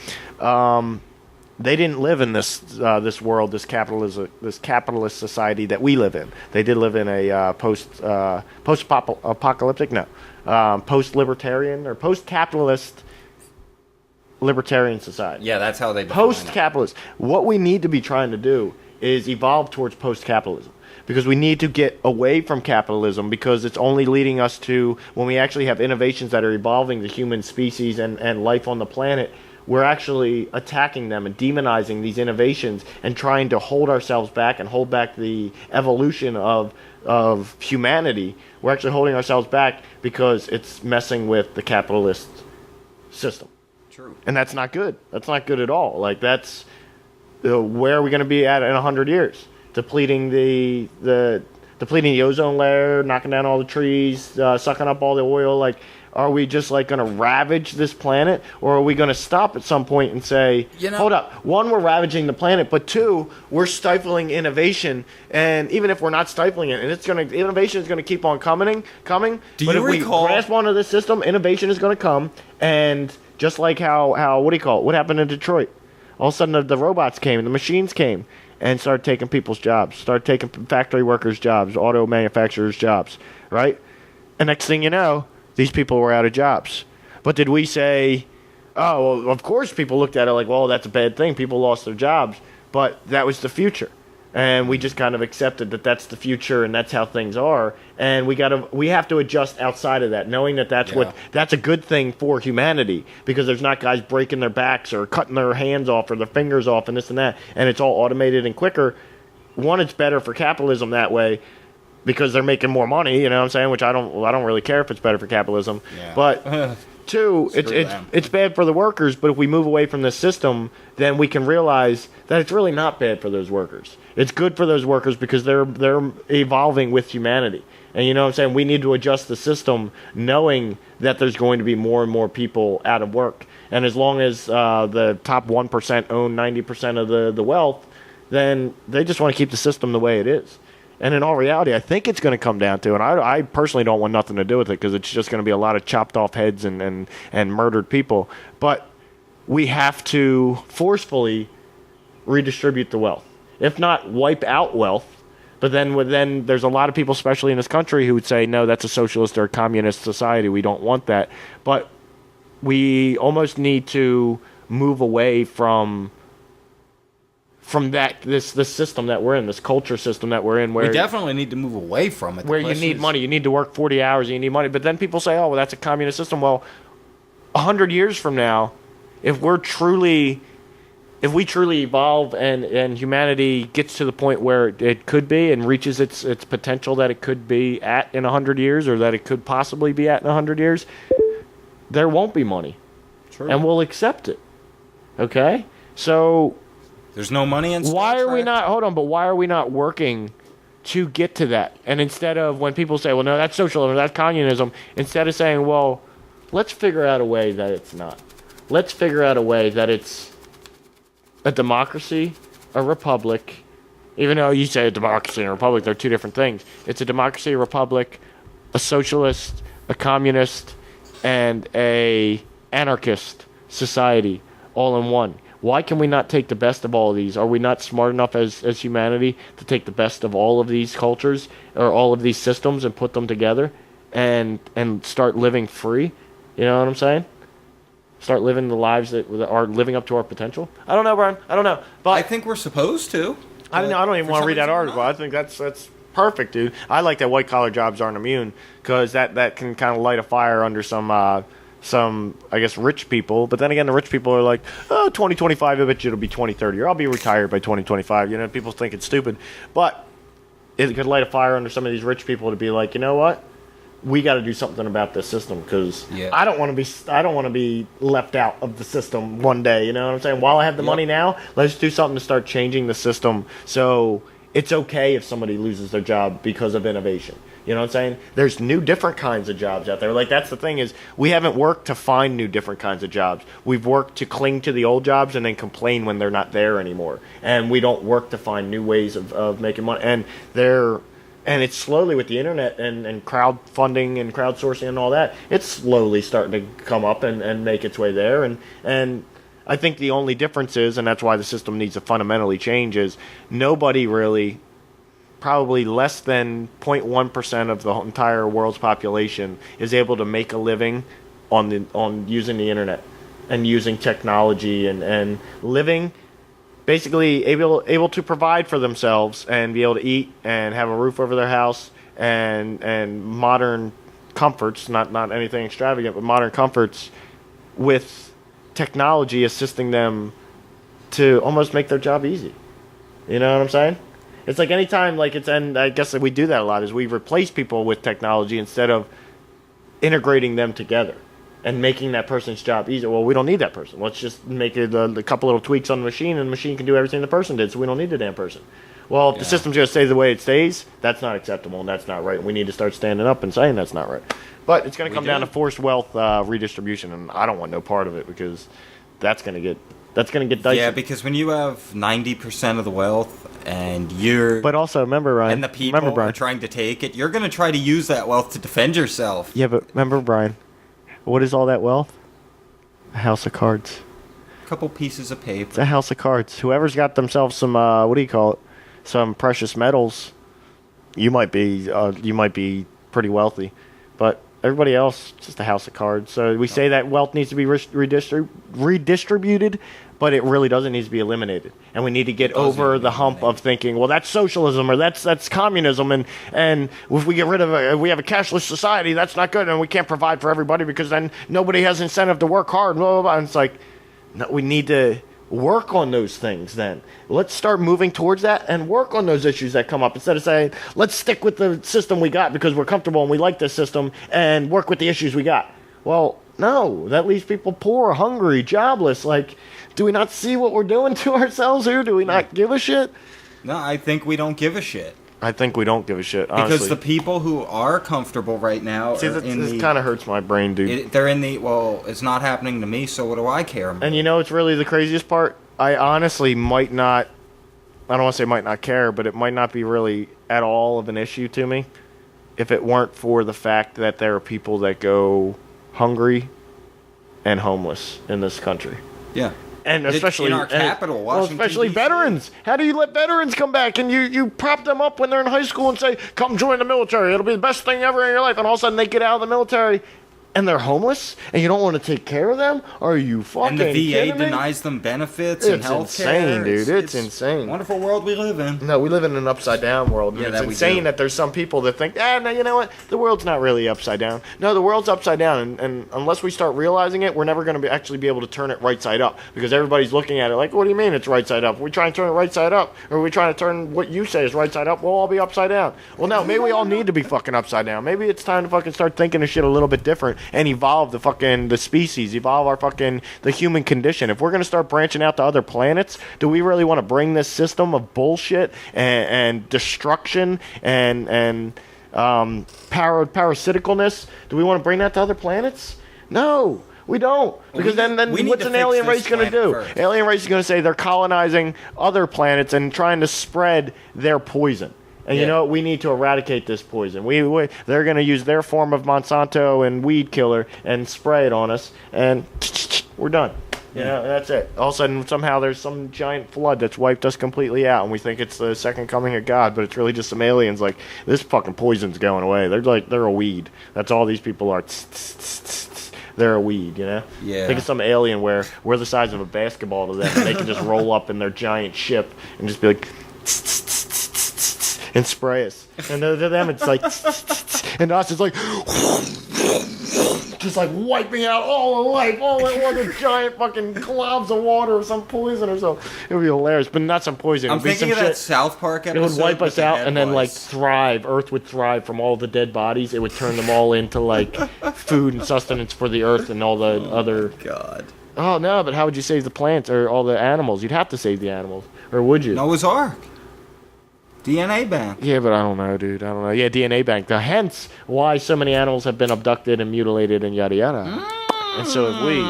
They didn't live in this world, this capitalist society that we live in. They did live in a post-apocalyptic, post-libertarian or post-capitalist libertarian society. Yeah, that's how they define post-capitalist. What we need to be trying to do is evolve towards post-capitalism, because we need to get away from capitalism, because it's only leading us to, when we actually have innovations that are evolving the human species and life on the planet, we're actually attacking them and demonizing these innovations and trying to hold ourselves back and hold back the evolution of humanity. We're actually holding ourselves back because it's messing with the capitalist system. True. And that's not good. That's not good at all. Like, that's where are we going to be at in 100 years? Depleting the ozone layer, knocking down all the trees, sucking up all the oil. Like, are we just like going to ravage this planet, or are we going to stop at some point and say, hold up, one, we're ravaging the planet, but two, we're stifling innovation, and even if we're not stifling it, and innovation is going to keep on coming. But if we grasp onto this system, innovation is going to come, and just like how what happened in Detroit? All of a sudden the robots came, the machines came, and started taking people's jobs, started taking factory workers' jobs, auto manufacturers' jobs, right? And next thing you know, these people were out of jobs. But did we say, oh, well, of course people looked at it like, well, that's a bad thing, people lost their jobs, but that was the future. And we just kind of accepted that that's the future and that's how things are. And we have to adjust outside of that, knowing that that's a good thing for humanity, because there's not guys breaking their backs or cutting their hands off or their fingers off and this and that, and it's all automated and quicker. One, it's better for capitalism that way because they're making more money, you know what I'm saying? Which I don't really care if it's better for capitalism. Yeah. But two, it's bad for the workers, but if we move away from this system, then we can realize that it's really not bad for those workers. It's good for those workers because they're evolving with humanity. And you know what I'm saying? We need to adjust the system knowing that there's going to be more and more people out of work. And as long as the top 1% own 90% of the wealth, then they just want to keep the system the way it is. And in all reality, I think it's going to come down to, and I personally don't want nothing to do with it because it's just going to be a lot of chopped off heads and murdered people. But we have to forcefully redistribute the wealth. If not, wipe out wealth. But then there's a lot of people, especially in this country, who would say, no, that's a socialist or a communist society. We don't want that. But we almost need to move away from that this system that we're in, this culture system that we're in. Where we definitely need to move away from it. Where you need money. You need to work 40 hours and you need money. But then people say, oh, well, that's a communist system. Well, 100 years from now, if we truly evolve and humanity gets to the point where it could be and reaches its potential that it could be at in 100 years, or that it could possibly be at in 100 years, there won't be money. True. And we'll accept it. Okay? So there's no money in Star why are Trek? we not, hold on, but why are we not working to get to that? And instead of, when people say, well, no, that's socialism, that's communism, instead of saying, well, let's figure out a way that it's not. Let's figure out a way that it's a democracy, a republic. Even though you say a democracy and a republic, they're two different things. It's a democracy, a republic, a socialist, a communist, and a anarchist society all in one. Why can we not take the best of all of these? Are we not smart enough as humanity to take the best of all of these cultures or all of these systems and put them together and start living free? You know what I'm saying? Start living the lives that are living up to our potential. I don't know, Brian. I don't know. But I think we're supposed to. I don't know. I don't even want to read that article. I think that's perfect, dude. I like that white collar jobs aren't immune, because that can kind of light a fire under some I guess rich people. But then again, the rich people are like, oh, 2025, I bet you it'll be 2030, or I'll be retired by 2025. You know, people think it's stupid, but it could light a fire under some of these rich people to be like, you know what? We got to do something about this system, because I don't want to be left out of the system one day. You know what I'm saying? While I have the money now, let's do something to start changing the system so it's okay if somebody loses their job because of innovation. You know what I'm saying? There's new, different kinds of jobs out there. Like, that's the thing, is we haven't worked to find new, different kinds of jobs. We've worked to cling to the old jobs and then complain when they're not there anymore. And we don't work to find new ways of making money. And it's slowly, with the internet and crowdfunding and crowdsourcing and all that, it's slowly starting to come up and make its way there. And I think the only difference is, and that's why the system needs to fundamentally change, is nobody really, probably less than 0.1% of the entire world's population, is able to make a living on using the internet and using technology and living basically able to provide for themselves and be able to eat and have a roof over their house and modern comforts, not anything extravagant, but modern comforts, with technology assisting them to almost make their job easy. You know what I'm saying? It's like anytime, and I guess that we do that a lot, is we replace people with technology instead of integrating them together and making that person's job easier. Well, we don't need that person. Let's just make it a couple little tweaks on the machine, and the machine can do everything the person did, so we don't need the damn person. Well, if the system's going to stay the way it stays, that's not acceptable, and that's not right. We need to start standing up and saying that's not right. But it's going to come down to forced wealth redistribution, and I don't want no part of it, because that's going to get dicey. Yeah, because when you have 90% of the wealth and you're... But also, remember, Brian... And the people are trying to take it, you're going to try to use that wealth to defend yourself. Yeah, but remember, Brian... What is all that wealth? A house of cards. A couple pieces of paper. It's a house of cards. Whoever's got themselves some, what do you call it? Some precious metals. You might be pretty wealthy, but everybody else, just a house of cards. So we say that wealth needs to be redistributed, but it really doesn't need to be eliminated. And we need to get over the hump of thinking, well, that's socialism or that's communism, and if we get rid of if we have a cashless society, that's not good, and we can't provide for everybody because then nobody has incentive to work hard. Blah, blah, blah. And it's like, no, we need to work on those things then. Let's start moving towards that and work on those issues that come up, instead of saying, let's stick with the system we got because we're comfortable and we like this system, and work with the issues we got. Well, no, that leaves people poor, hungry, jobless. Like, do we not see what we're doing to ourselves here? Do we not give a shit? No, I think we don't give a shit. I think we don't give a shit, honestly. Because the people who are comfortable right now this kind of hurts my brain, dude. They're in the, well, it's not happening to me, so what do I care about? And you know, it's really the craziest part? I honestly might not, I don't want to say might not care, but it might not be really at all of an issue to me if it weren't for the fact that there are people that go hungry and homeless in this country. Yeah. And especially in our capital, Washington, especially DC. veterans. How do you let veterans come back and you prop them up when they're in high school and say, come join the military, it'll be the best thing ever in your life, and all of a sudden they get out of the military and they're homeless and you don't want to take care of them? Are you fucking kidding me? And the VA me? denies them benefits and health care. It's insane, dude. It's insane. Wonderful world we live in. No, we live in an upside-down world. Yeah, it's insane that there's some people that think, no, you know what? The world's not really upside down. No, the world's upside down, and unless we start realizing it, we're never going to actually be able to turn it right side up, because everybody's looking at it like, what do you mean it's right side up? Are we trying to turn it right side up? Or are we trying to turn what you say is right side up? We'll all be upside down. Well, no, maybe we all need to be fucking upside down. Maybe it's time to fucking start thinking of shit a little bit different and evolve the species, evolve the human condition. If we're going to start branching out to other planets, do we really want to bring this system of bullshit and destruction and parasiticalness, do we want to bring that to other planets? No, we don't. Because then what's an alien race going to do? First. Alien race is going to say they're colonizing other planets and trying to spread their poison. And you know what? We need to eradicate this poison. They're going to use their form of Monsanto and weed killer and spray it on us, and we're done. You know, that's it. All of a sudden, somehow there's some giant flood that's wiped us completely out, and we think it's the second coming of God, but it's really just some aliens like, this fucking poison's going away. They're a weed. That's all these people are. They're a weed, you know? Yeah. Think of some alien where we're the size of a basketball to them, and they can just roll up in their giant ship and just be like, and spray us. And to them, it's like, and to us, it's like, just like wiping out all the life, all the giant fucking globs of water or some poison or something. It would be hilarious, but not some poison. I'm thinking of that South Park episode. It would wipe us out and then like thrive. Earth would thrive from all the dead bodies. It would turn them all into like food and sustenance for the earth and all the other. God. Oh no, but how would you save the plants or all the animals? You'd have to save the animals, or would you? Noah's Ark. DNA bank. Yeah, but I don't know, dude. I don't know. Yeah, DNA bank. Hence why so many animals have been abducted and mutilated and yada yada. And so have we.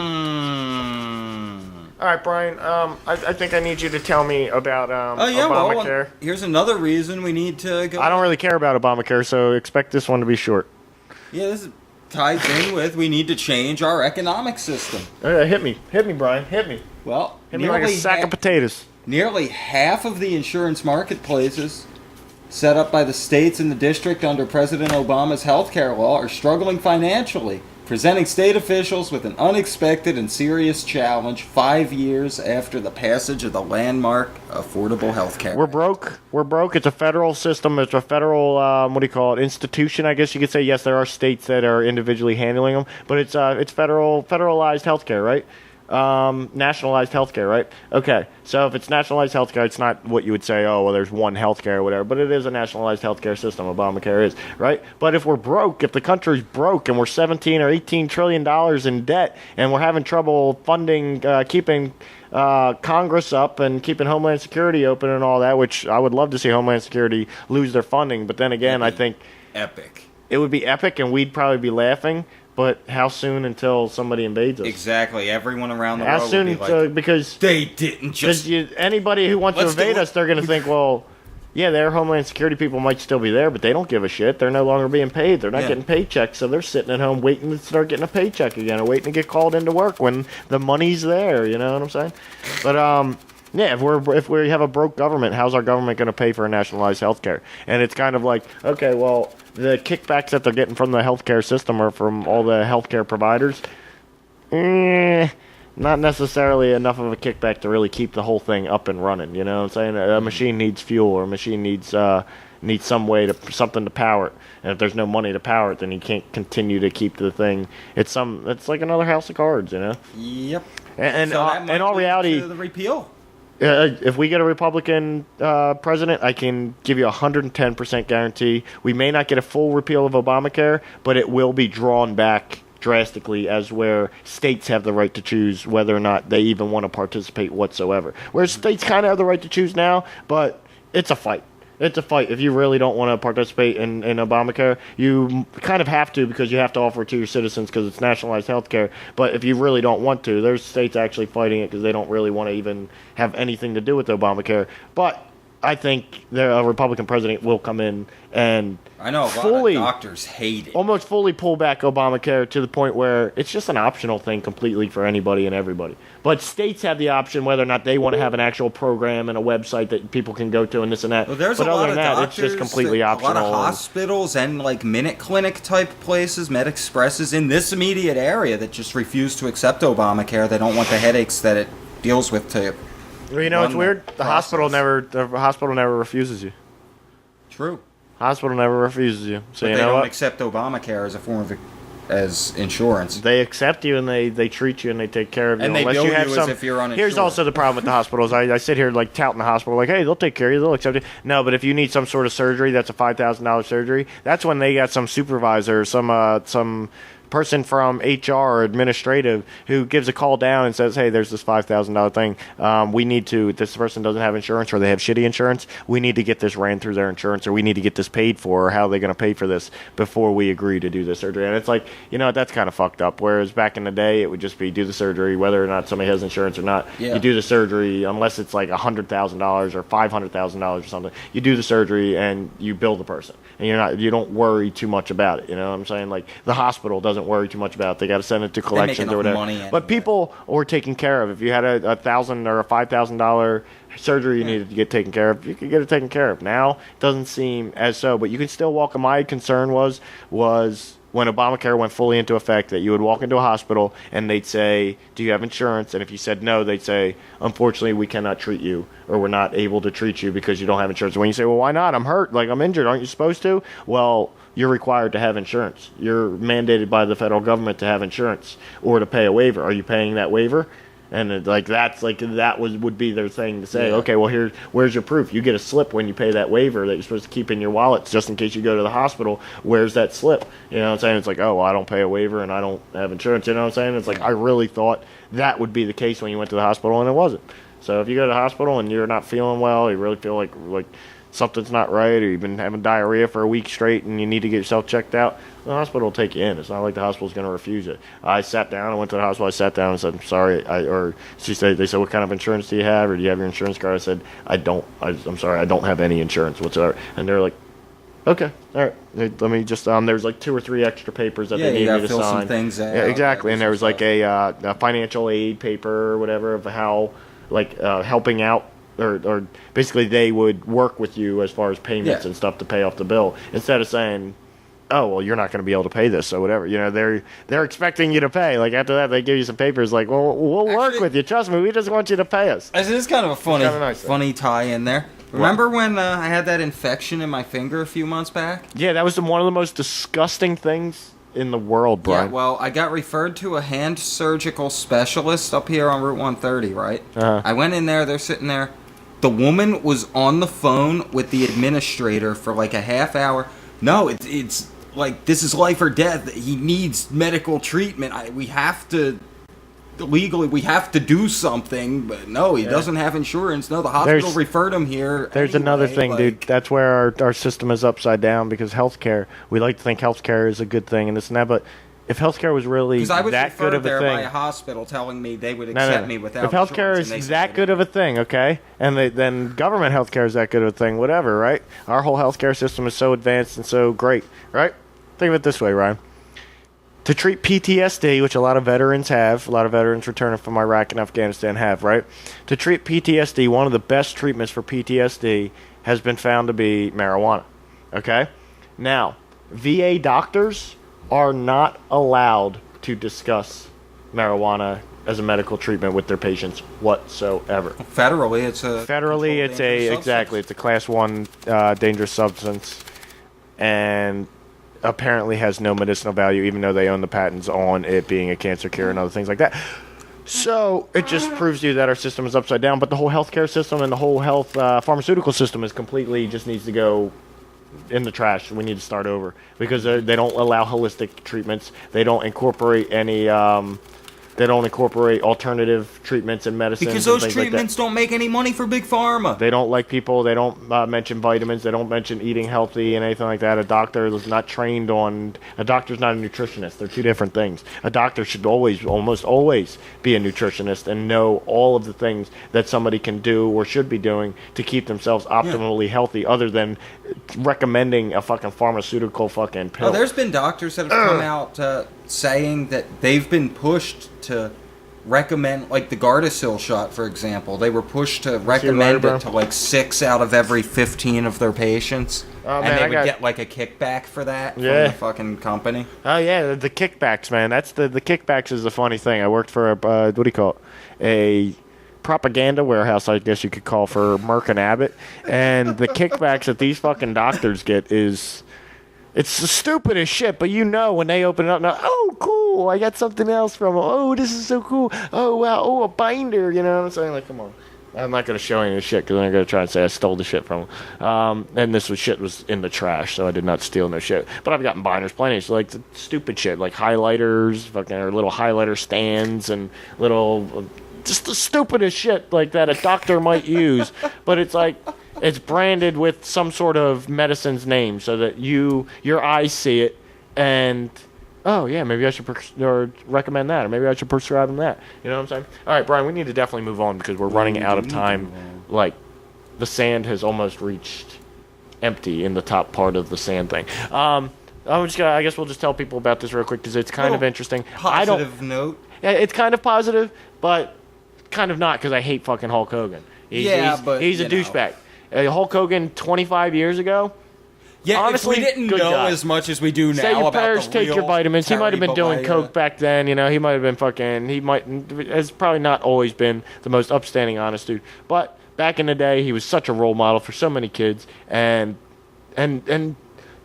All right, Brian. I think I need you to tell me about Obamacare. Well, here's another reason we need to go. I don't really care about Obamacare, so expect this one to be short. Yeah, this ties in with we need to change our economic system. Hit me, Brian. Hit me. Well, hit me like a sack of potatoes. Nearly half of the insurance marketplaces set up by the states and the district under President Obama's health care law are struggling financially, presenting state officials with an unexpected and serious challenge 5 years after the passage of the landmark Affordable Health Care. We're broke. It's a federal system. It's a federal, institution, I guess you could say. Yes, there are states that are individually handling them, but it's federalized health care, right? Nationalized healthcare, right? Okay, so if it's nationalized healthcare, it's not what you would say, oh, well, there's one healthcare or whatever, but it is a nationalized healthcare system. Obamacare is, right? But if we're broke, if the country's broke and we're 17 or 18 trillion dollars in debt and we're having trouble funding, keeping Congress up and keeping Homeland Security open and all that, which I would love to see Homeland Security lose their funding, but then again, I think epic. It would be epic and we'd probably be laughing. But how soon until somebody invades us? Exactly. Everyone around the world would be like, because they didn't just... anybody who wants to invade us, they're going to think, well, yeah, their Homeland Security people might still be there, but they don't give a shit. They're no longer being paid. They're not getting paychecks, so they're sitting at home waiting to start getting a paycheck again or waiting to get called into work when the money's there, you know what I'm saying? But, yeah, if we have a broke government, how's our government going to pay for nationalized health care? And it's kind of like, okay, well, the kickbacks that they're getting from the healthcare system or from all the healthcare providers, not necessarily enough of a kickback to really keep the whole thing up and running. You know what I'm saying? A machine needs fuel, or a machine needs some way something to power it. And if there's no money to power it, then you can't continue to keep the thing. It's like another house of cards, you know? Yep. And so in all reality, the repeal. If we get a Republican president, I can give you 110% guarantee we may not get a full repeal of Obamacare, but it will be drawn back drastically as where states have the right to choose whether or not they even want to participate whatsoever. Whereas states kind of have the right to choose now, but it's a fight. It's a fight. If you really don't want to participate in Obamacare, you kind of have to because you have to offer it to your citizens because it's nationalized health care. But if you really don't want to, there's states actually fighting it because they don't really want to even have anything to do with Obamacare. But I think a Republican president will come in and I know a lot of doctors hate it. Almost fully pull back Obamacare to the point where it's just an optional thing completely for anybody and everybody. But states have the option whether or not they want to have an actual program and a website that people can go to and this and that. Well, there's but a other lot than of that, doctors, it's just completely optional. A lot of hospitals and like Minute Clinic type places, Med Expresses in this immediate area that just refuse to accept Obamacare. They don't want the headaches that it deals with to. Well, you know, it's weird. The hospital never refuses you. True. Hospital never refuses you. So but you they know don't what? accept Obamacare as a form of as insurance. They accept you and they treat you and they take care of you. And they bill you as if you're uninsured. Here's also the problem with the hospitals. I sit here like touting the hospital like, hey, they'll take care of you, they'll accept you. No, but if you need some sort of surgery, that's a $5,000 surgery. That's when they got some supervisor, some person from HR or administrative who gives a call down and says, hey, there's this $5,000 thing. This person doesn't have insurance or they have shitty insurance. We need to get this ran through their insurance or we need to get this paid for or how are they going to pay for this before we agree to do the surgery. And it's like, you know, that's kind of fucked up. Whereas back in the day, it would just be do the surgery, whether or not somebody has insurance or not. Yeah. You do the surgery unless it's like $100,000 or $500,000 or something. You do the surgery and you bill the person. And you don't worry too much about it. You know what I'm saying? Like the hospital doesn't worry too much about it. They got to send it to collections or whatever. Money anyway. But people were taken care of. If you had a $1,000 or a $5,000 surgery you needed to get taken care of, you could get it taken care of. Now it doesn't seem as so, but you can still walk. My concern was when Obamacare went fully into effect, that you would walk into a hospital and they'd say, do you have insurance? And if you said no, they'd say, unfortunately, we cannot treat you, or we're not able to treat you because you don't have insurance. And when you say, well, why not? I'm hurt, like I'm injured, aren't you supposed to? Well, you're required to have insurance. You're mandated by the federal government to have insurance or to pay a waiver. Are you paying that waiver? And that would be their thing to say, okay, well, where's your proof? You get a slip when you pay that waiver that you're supposed to keep in your wallet just in case you go to the hospital. Where's that slip? You know what I'm saying? It's like, oh, well, I don't pay a waiver and I don't have insurance. You know what I'm saying? It's like, I really thought that would be the case when you went to the hospital, and it wasn't. So if you go to the hospital and you're not feeling well, you really feel like something's not right, or you've been having diarrhea for a week straight and you need to get yourself checked out, the hospital will take you in. It's not like the hospital's going to refuse it. I sat down, I went to the hospital, I sat down and said, I'm sorry, they said, what kind of insurance do you have, or do you have your insurance card? I said, I'm sorry, I don't have any insurance whatsoever. And they're like, okay, all right, let me just, there's like 2 or 3 extra papers that they need me to fill sign. Some things out. Yeah, exactly, and there was like a financial aid paper or whatever of how, helping out, or basically they would work with you as far as payments and stuff to pay off the bill, instead of saying, oh, well, you're not going to be able to pay this, so whatever. You know, they're expecting you to pay. Like, after that, they give you some papers like, well, we'll work with you. Trust me, we just want you to pay us. This is kind of a funny tie in there. Remember when I had that infection in my finger a few months back? Yeah, that was one of the most disgusting things in the world, Brian. Yeah, well, I got referred to a hand surgical specialist up here on Route 130, right? Uh-huh. I went in there, they're sitting there. The woman was on the phone with the administrator for like a half hour. No, it's like, this is life or death. He needs medical treatment. We have to do something, but no, he doesn't have insurance. No, the hospital referred him here. There's another thing, dude. That's where our system is upside down, because healthcare, we like to think healthcare is a good thing and this and that, but if healthcare was really that good of a thing, by a hospital telling me they would accept me without insurance. If healthcare is that good of a thing, okay, and then government healthcare is that good of a thing, whatever, right? Our whole healthcare system is so advanced and so great, right? Think of it this way, Ryan. To treat PTSD, which a lot of veterans returning from Iraq and Afghanistan have, right? To treat PTSD, one of the best treatments for PTSD has been found to be marijuana, okay? Now, VA doctors are not allowed to discuss marijuana as a medical treatment with their patients whatsoever. Federally, it's a class 1 dangerous substance, and apparently has no medicinal value, even though they own the patents on it being a cancer cure and other things like that. So it just proves to you that our system is upside down, but the whole healthcare system and the whole health pharmaceutical system is completely just needs to go in the trash. We need to start over, because they don't allow holistic treatments. They don't incorporate any They don't incorporate alternative treatments and medicines. Because those treatments don't make any money for Big Pharma. They don't like people. They don't mention vitamins. They don't mention eating healthy and anything like that. A doctor is not trained on... A doctor's not a nutritionist. They're two different things. A doctor should almost always be a nutritionist and know all of the things that somebody can do or should be doing to keep themselves optimally healthy, other than recommending a fucking pharmaceutical fucking pill. Oh, there's been doctors that have come out saying that they've been pushed to recommend, like the Gardasil shot, for example. They were pushed to recommend it to like 6 out of every 15 of their patients. Oh, man, and they would get like a kickback for that from the fucking company. Oh, yeah, the kickbacks, man. That's the kickbacks is the funny thing. I worked for what do you call it? A propaganda warehouse, I guess you could call, for Merck and Abbott. And the kickbacks that these fucking doctors get is... It's the stupidest shit, but when they open it up, now, oh, cool, I got something else from them. Oh, this is so cool. Oh, wow, oh, a binder, you know what I'm saying? Like, come on. I'm not going to show any of this shit because I'm going to try and say I stole the shit from them. And this shit was in the trash, so I did not steal no shit. But I've gotten binders plenty. So, like, the stupid shit, like highlighters, fucking, or little highlighter stands and little... just the stupidest shit, like, that a doctor might use. But it's like... It's branded with some sort of medicine's name so that your eyes see it and, oh, yeah, maybe I should recommend that, or maybe I should prescribe them that. You know what I'm saying? All right, Brian, we need to definitely move on because we're running out of time. Like, the sand has almost reached empty in the top part of the sand thing. I guess we'll just tell people about this real quick because it's kind of interesting. Positive note. Yeah, it's kind of positive, but kind of not because I hate fucking Hulk Hogan. He's a douchebag. Hulk Hogan 25 years ago. Yeah, honestly, if we didn't know guy. As much as we do now say your about prayers, the take your vitamins. He might have been doing coke back back then. You know, he might have been fucking. He has probably not always been the most upstanding, honest dude. But back in the day, he was such a role model for so many kids, and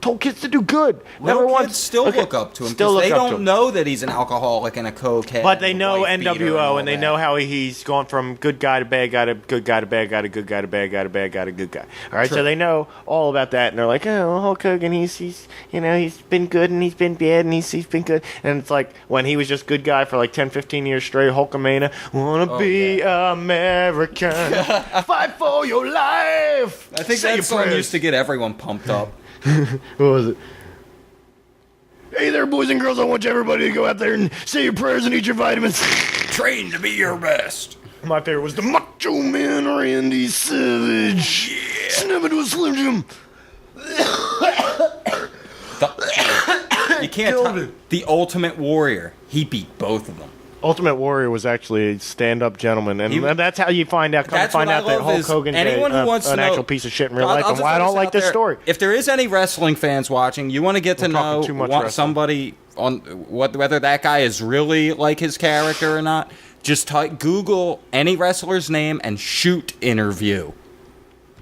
told kids to do good. Kids still look up to him because they don't know that he's an alcoholic and a cokehead. But they know NWO and they know how he's gone from good guy to bad guy to good guy to bad guy to good guy to bad guy to bad guy to good guy. All right, so they know all about that, and they're like, oh, Hulk Hogan, he's been good and he's been bad and he's been good, and it's like when he was just good guy for like 10, 15 years straight, Hulkamania, wanna be American, fight for your life. I think that song used to get everyone pumped up. What was it? Hey there, boys and girls, I want everybody to go out there and say your prayers and eat your vitamins. Train to be your best. My favorite was the Macho Man Randy Savage. Yeah. Snap into a Slim Jim. You can't the Ultimate Warrior. He beat both of them. Ultimate Warrior was actually a stand-up gentleman, and that's how you find out. That Hulk Hogan's an actual piece of shit in real life, and why I don't like this story. If there is any wrestling fans watching, you want to get to know somebody on whether that guy is really like his character or not. Just Google any wrestler's name and shoot interview.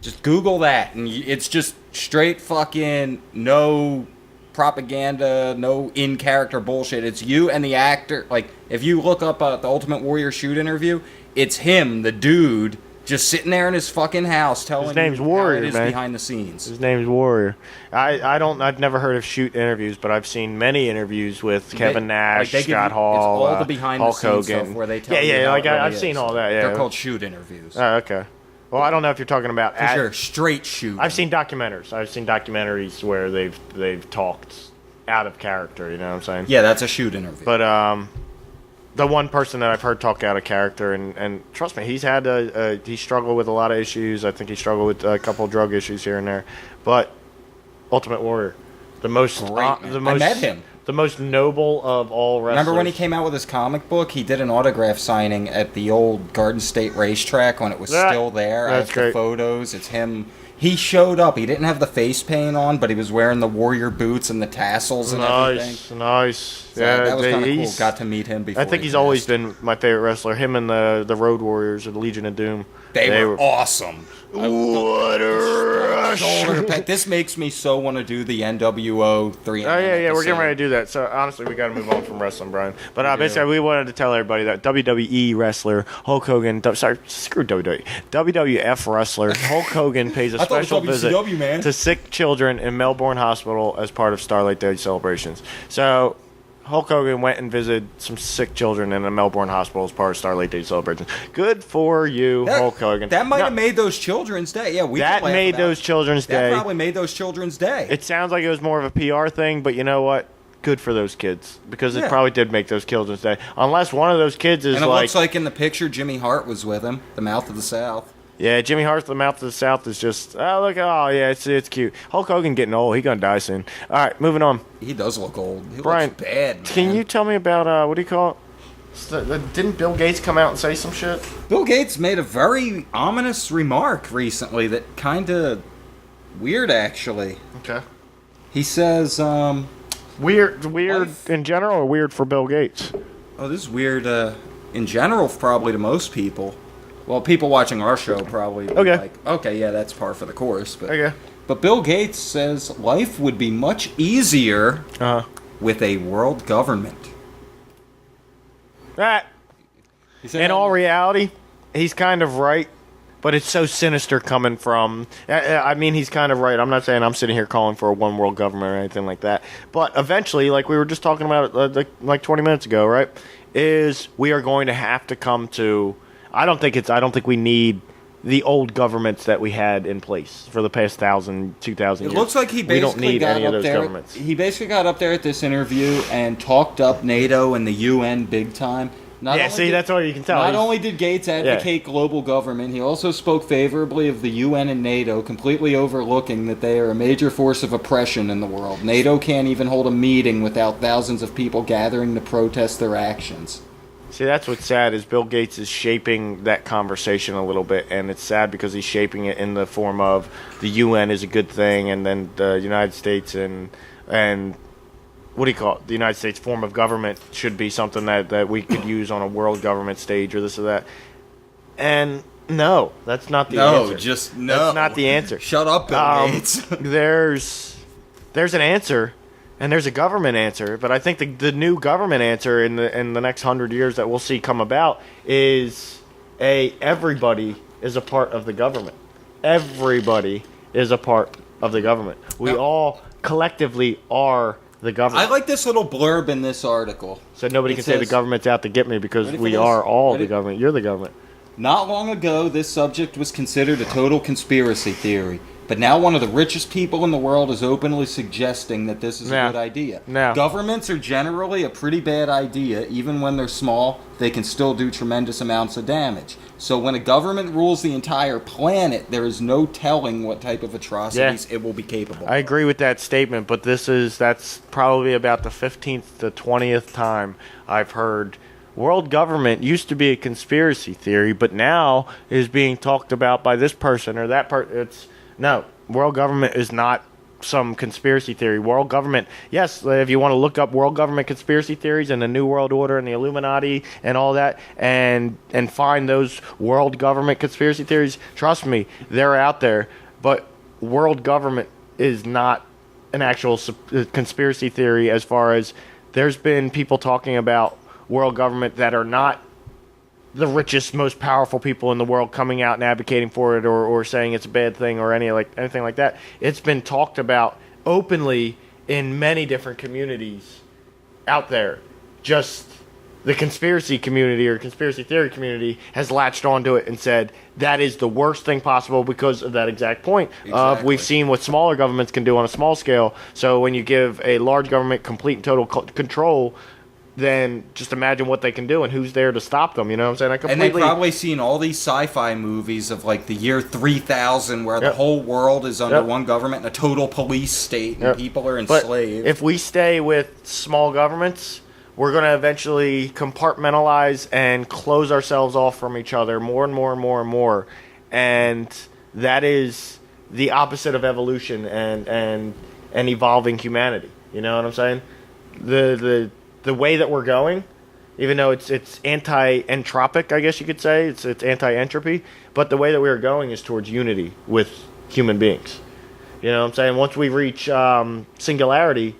Just Google that, and it's just straight fucking no propaganda, no in-character bullshit. It's you and the actor. Like, if you look up the Ultimate Warrior shoot interview, it's him, the dude, just sitting there in his fucking house telling you how it is behind the scenes. His name's Warrior. I've never heard of shoot interviews, but I've seen many interviews with Kevin Nash, Scott Hall, it's all the behind the scenes stuff where they tell you how it really I've seen all that. Yeah, they're called shoot interviews. Oh, okay. Well, I don't know if you're talking about... You're straight shoot. I've seen documentaries. I've seen documentaries where they've talked out of character, you know what I'm saying? Yeah, that's a shoot interview. But the one person that I've heard talk out of character, and trust me, he's had he struggled with a lot of issues. I think he struggled with a couple of drug issues here and there. But Ultimate Warrior, I met him. The most noble of all wrestlers. Remember when he came out with his comic book? He did an autograph signing at the old Garden State racetrack when it was still there. That's great. The photos. It's him. He showed up. He didn't have the face paint on, but he was wearing the Warrior boots and the tassels and everything. Nice. So that was kind of cool. Got to meet him before. I think he's always been my favorite wrestler. Him and the Road Warriors of the Legion of Doom. They were awesome. What a rush. This makes me so want to do the NWO 3. Oh, yeah, we're getting ready to do that. So, honestly, we got to move on from wrestling, Brian. But basically, we wanted to tell everybody that WWE wrestler Hulk Hogan, screw WWE, WWF wrestler Hulk Hogan pays a special visit to sick children in Melbourne Hospital as part of Starlight Day celebrations. So, Hulk Hogan went and visited some sick children in a Melbourne hospital as part of Starlight Day celebration. Good for you, Hulk Hogan. That might have made those children's day. Yeah, that made those children's day. That probably made those children's day. It sounds like it was more of a PR thing, but you know what? Good for those kids, because it probably did make those children's day. Unless one of those kids is and it looks like in the picture Jimmy Hart was with him, the Mouth of the South. Yeah, Jimmy Hart, the Mouth of the South is just, it's cute. Hulk Hogan getting old. He gonna die soon. All right, moving on. He does look old. He Brian, looks bad, man. Can you tell me about, what do you call it? Didn't Bill Gates come out and say some shit? Bill Gates made a very ominous remark recently that kind of weird, actually. Okay. He says, Weird in general, or weird for Bill Gates? Oh, this is weird in general, probably to most people. Well, people watching our show probably okay, yeah, that's par for the course. But, okay. But Bill Gates says life would be much easier with a world government. In all reality, he's kind of right, but it's so sinister coming from... I mean, he's kind of right. I'm not saying I'm sitting here calling for a one world government or anything like that. But eventually, like we were just talking about like 20 minutes ago, right, is we are going to have to come to... I don't think we need the old governments that we had in place for the past 1,000, 2,000 years. It looks like he basically we don't need got any up of those there. Governments. He basically got up there at this interview and talked up NATO and the UN big time. That's all you can tell. Not only did Gates advocate global government, he also spoke favorably of the UN and NATO, completely overlooking that they are a major force of oppression in the world. NATO can't even hold a meeting without thousands of people gathering to protest their actions. See, that's what's sad, is Bill Gates is shaping that conversation a little bit, and it's sad because he's shaping it in the form of the UN is a good thing, and then the United States and what do you call it? The United States form of government should be something that we could use on a world government stage or this or that. And no, that's not the answer. That's not the answer. Shut up, Bill Gates. There's an answer, and there's a government answer, but I think the new government answer in the next 100 years that we'll see come about is everybody is a part of the government. Everybody is a part of the government. We all collectively are the government. I like this little blurb in this article. So nobody can say the government's out to get me because we are all the government. You're the government. Not long ago, this subject was considered a total conspiracy theory. But now one of the richest people in the world is openly suggesting that this is a good idea. Governments are generally a pretty bad idea. Even when they're small, they can still do tremendous amounts of damage. So when a government rules the entire planet, there is no telling what type of atrocities it will be capable of. I agree with that statement, but that's probably about the 15th to 20th time I've heard world government used to be a conspiracy theory, but now is being talked about by this person or that person. No, world government is not some conspiracy theory. World government, yes, if you want to look up world government conspiracy theories and the New World Order and the Illuminati and all that and find those world government conspiracy theories, trust me, they're out there. But world government is not an actual conspiracy theory, as far as there's been people talking about world government that are not the richest, most powerful people in the world coming out and advocating for it or saying it's a bad thing or anything like that. It's been talked about openly in many different communities out there. Just the conspiracy community or conspiracy theory community has latched onto it and said that is the worst thing possible because of that exact point. We've seen what smaller governments can do on a small scale. So when you give a large government complete and total control, then just imagine what they can do and who's there to stop them. You know what I'm saying? And they've probably seen all these sci-fi movies of like the year 3000 where the whole world is under one government and a total police state and people are enslaved. But if we stay with small governments, we're going to eventually compartmentalize and close ourselves off from each other more and more and more and more. And that is the opposite of evolution and evolving humanity. You know what I'm saying? The way that we're going, even though it's anti-entropic, I guess you could say, it's anti-entropy, but the way that we are going is towards unity with human beings. You know what I'm saying? Once we reach singularity,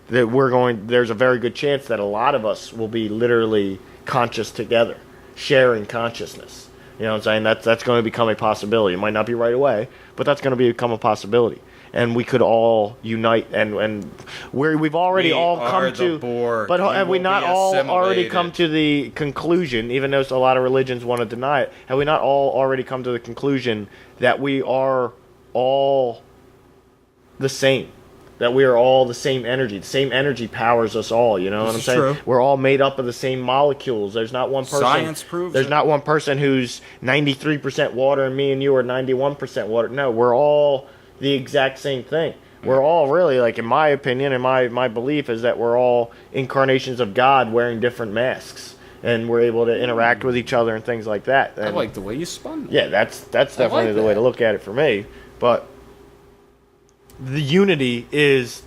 there's a very good chance that a lot of us will be literally conscious together, sharing consciousness. You know what I'm saying? That's going to become a possibility. It might not be right away, but that's going to become a possibility. and we could all unite, and we've already all come to, but have we not all already come to the conclusion, even though a lot of religions want to deny it, have we not all already come to the conclusion that we are all the same? That we are all the same energy. The same energy powers us all. You know what I'm saying? True. We're all made up of the same molecules. There's not one person. Science proves There's not one person who's 93% water and me and you are 91% water. No, we're all the exact same thing. We're all really, like, in my opinion and my belief is that we're all incarnations of God wearing different masks. And we're able to interact with each other and things like that. And I like the way you spun that. Yeah, that's definitely the way to look at it for me. But the unity is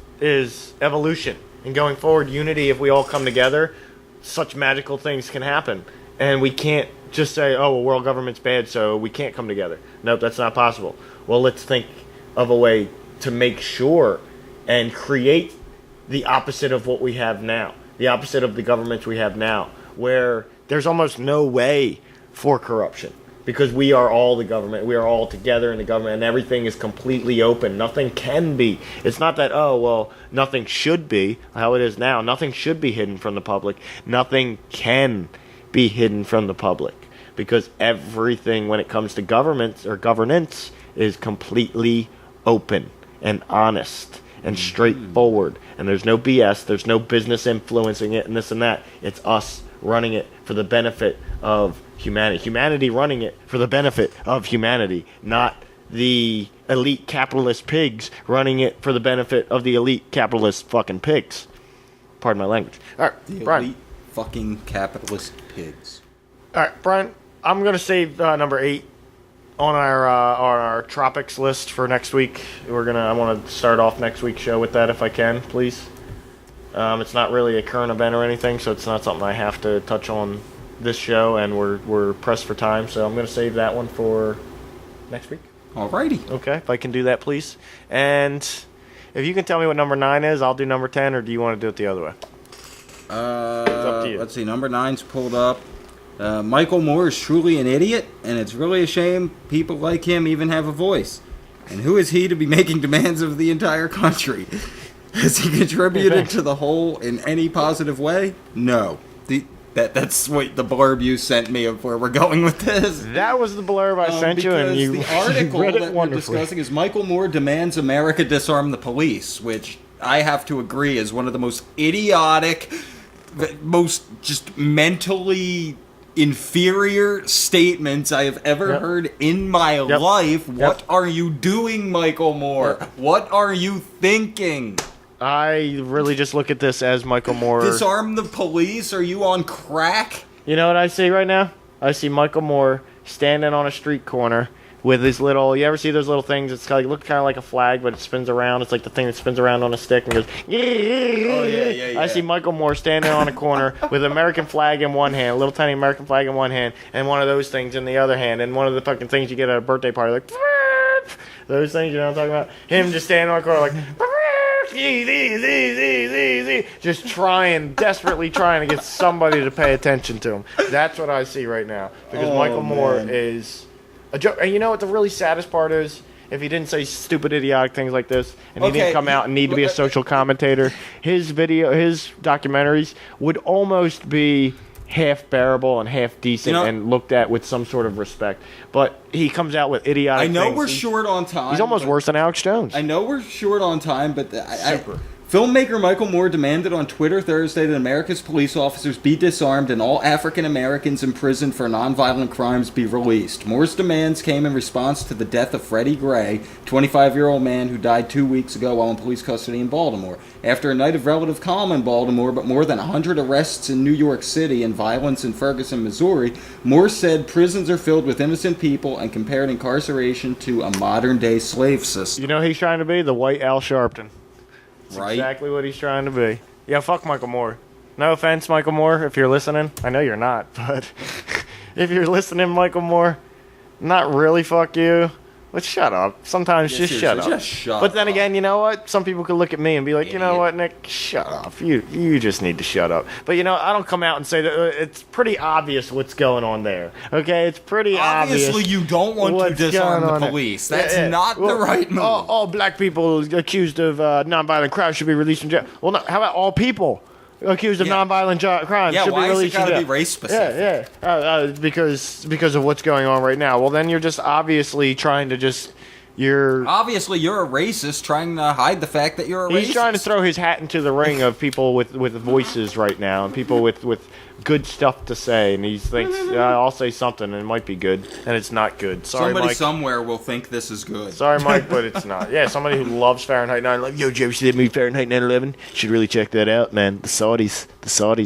evolution, and going forward, unity. If we all come together, such magical things can happen, and we can't just say, "Oh, well, world government's bad, so we can't come together." Nope, that's not possible. Well, let's think of a way to make sure and create the opposite of what we have now, the opposite of the governments we have now, where there's almost no way for corruption. Because we are all the government. We are all together in the government, and everything is completely open. Nothing can be. It's not that, oh, well, nothing should be, how it is now. Nothing should be hidden from the public. Nothing can be hidden from the public. Because everything, when it comes to governments or governance, is completely open and honest and straightforward. And there's no BS. There's no business influencing it and this and that. It's us running it for the benefit of humanity running it for the benefit of humanity, not the elite capitalist pigs running it for the benefit of the elite capitalist fucking pigs. Pardon my language. All right, the Brian. Elite fucking capitalist pigs. All right, Brian, I'm going to save number 8 on our tropics list for next week. I want to start off next week's show with that if I can, please. It's not really a current event or anything, so it's not something I have to touch on this show, and we're pressed for time, so I'm going to save that one for next week. Alrighty. Okay, if I can do that, please. And if you can tell me what number 9 is, I'll do number 10, or do you want to do it the other way? It's up to you. Let's see, number 9's pulled up. Michael Moore is truly an idiot, and it's really a shame people like him even have a voice. And who is he to be making demands of the entire country? Has he contributed to the whole in any positive way? No. That's what the blurb you sent me of where we're going with this. That was the blurb I sent you, and you the article read it that we're discussing is Michael Moore demands America disarm the police, which I have to agree is one of the most idiotic, most just mentally inferior statements I have ever heard in my life. What are you doing, Michael Moore? What are you thinking? I really just look at this as Michael Moore. Disarm the police? Are you on crack? You know what I see right now? I see Michael Moore standing on a street corner with his little... You ever see those little things? It's kind of, look kind of like a flag, but it spins around. It's like the thing that spins around on a stick and goes... Oh, yeah. I see Michael Moore standing on a corner with an American flag in one hand, a little tiny American flag in one hand, and one of those things in the other hand, and one of the fucking things you get at a birthday party, like... Those things, you know what I'm talking about? Him just standing on a corner like... Just desperately trying to get somebody to pay attention to him. That's what I see right now. Because Michael Moore is a joke. And you know what the really saddest part is? If he didn't say stupid, idiotic things like this, and he didn't come out and need to be a social commentator, his documentaries would almost be half bearable and half decent and looked at with some sort of respect. But he comes out with idiotic things. I know we're short on time. He's almost worse than Alex Jones. I know we're short on time, but filmmaker Michael Moore demanded on Twitter Thursday that America's police officers be disarmed and all African Americans imprisoned for nonviolent crimes be released. Moore's demands came in response to the death of Freddie Gray, 25-year-old man who died 2 weeks ago while in police custody in Baltimore. After a night of relative calm in Baltimore, but more than 100 arrests in New York City and violence in Ferguson, Missouri, Moore said prisons are filled with innocent people and compared incarceration to a modern-day slave system. You know who he's trying to be? The white Al Sharpton. That's right. Exactly what he's trying to be. Yeah, fuck Michael Moore. No offense, Michael Moore, if you're listening. I know you're not, but if you're listening, Michael Moore, not really fuck you, Let's shut up. Sometimes just shut up. Just shut but then up. again, you know what? Some people could look at me and be like, Idiot. You know what, Nick? Shut up. You just need to shut up. But, I don't come out and say that. It's pretty obvious what's going on there. Okay? It's pretty obvious. Obviously, you don't want to disarm the police. That's not the right move. All black people accused of nonviolent crimes should be released from jail. Well, no, how about all people accused of nonviolent crimes should be released from jail? Yeah, why is it got to be race specific? Because of what's going on right now. Well, then you're just obviously trying to Obviously, you're a racist trying to hide the fact that you're a racist. He's trying to throw his hat into the ring of people with voices right now and people with good stuff to say, and he thinks I'll say something and it might be good, and it's not good. Sorry, somebody Mike. Somewhere will think this is good. Sorry, Mike, but it's not. Yeah, somebody who loves Fahrenheit 9/11. Yo, did you ever see that movie Fahrenheit 9/11? Should really check that out, man. The Saudis.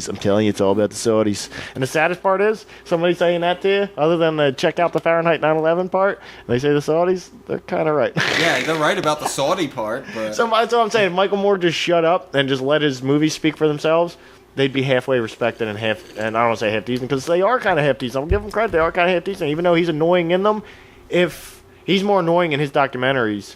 I'm telling you, it's all about the Saudis. And the saddest part is, somebody saying that to you, other than check out the Fahrenheit 9/11 part, they say the Saudis. They're kind of right. Yeah, they're right about the Saudi part. But so that's what I'm saying. If Michael Moore just shut up and just let his movies speak for themselves, they'd be halfway respected and I don't want to say half decent, because they are kind of half decent. I'll give them credit. They are kind of half decent. Even though he's annoying in them, if he's more annoying in his documentaries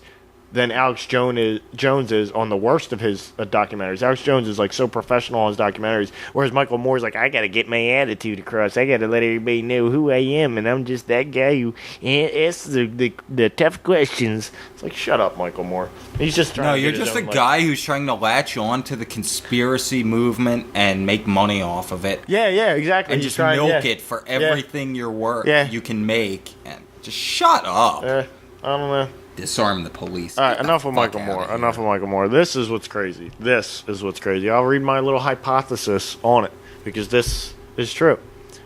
than Alex Jones is on the worst of his documentaries. Alex Jones is like so professional on his documentaries, whereas Michael Moore's like, I got to get my attitude across. I got to let everybody know who I am, and I'm just that guy who asks the tough questions. It's like, shut up, Michael Moore. He's just trying to you're just a guy who's trying to latch on to the conspiracy movement and make money off of it. Yeah, exactly. And just milk it for everything you're worth you can make. And just shut up. I don't know. Disarm the police. All right, enough of Michael Moore. This is what's crazy. I'll read my little hypothesis on it, because this is true.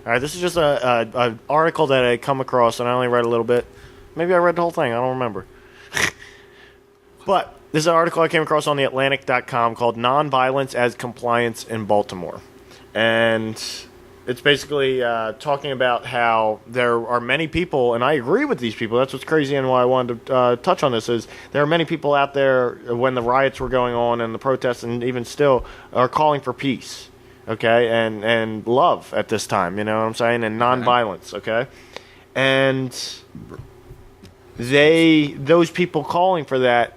All right, this is just an article that I come across, and I only read a little bit. Maybe I read the whole thing. I don't remember. But this is an article I came across on theatlantic.com called Nonviolence as Compliance in Baltimore. And it's basically talking about how there are many people, and I agree with these people. That's what's crazy, and why I wanted to touch on this is there are many people out there when the riots were going on and the protests, and even still, are calling for peace, okay, and love at this time. You know what I'm saying? And nonviolence, okay, and those people calling for that,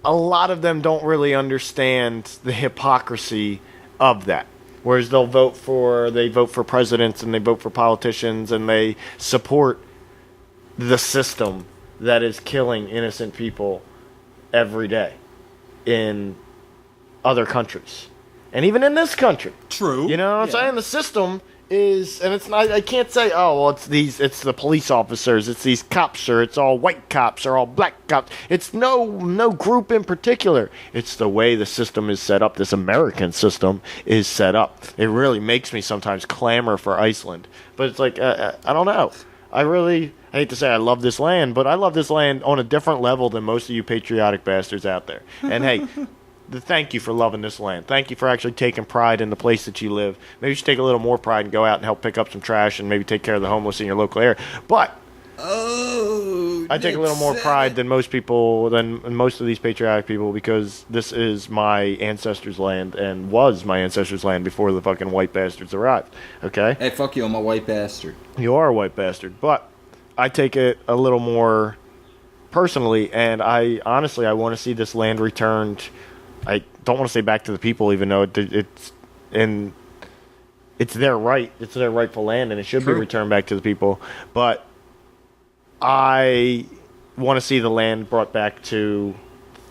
a lot of them don't really understand the hypocrisy of that. Whereas they vote for presidents, and they vote for politicians, and they support the system that is killing innocent people every day in other countries. And even in this country. True. You know what I'm saying? The system is, and it's not, I can't say, it's the police officers, it's these cops, or it's all white cops, or all black cops. It's no group in particular. It's the way the system is set up. This American system is set up. It really makes me sometimes clamor for Iceland. But it's like, I don't know. I hate to say I love this land, but I love this land on a different level than most of you patriotic bastards out there. And hey, thank you for loving this land. Thank you for actually taking pride in the place that you live. Maybe you should take a little more pride and go out and help pick up some trash and maybe take care of the homeless in your local area. But I take a little more pride than most people, than most of these patriotic people, because this is my ancestors' land and was my ancestors' land before the fucking white bastards arrived. Okay? Hey, fuck you, I'm a white bastard. You are a white bastard. But I take it a little more personally, and I want to see this land returned. I don't want to say back to the people, even though it's their right. It's their rightful land, and it should be returned back to the people. But I want to see the land brought back to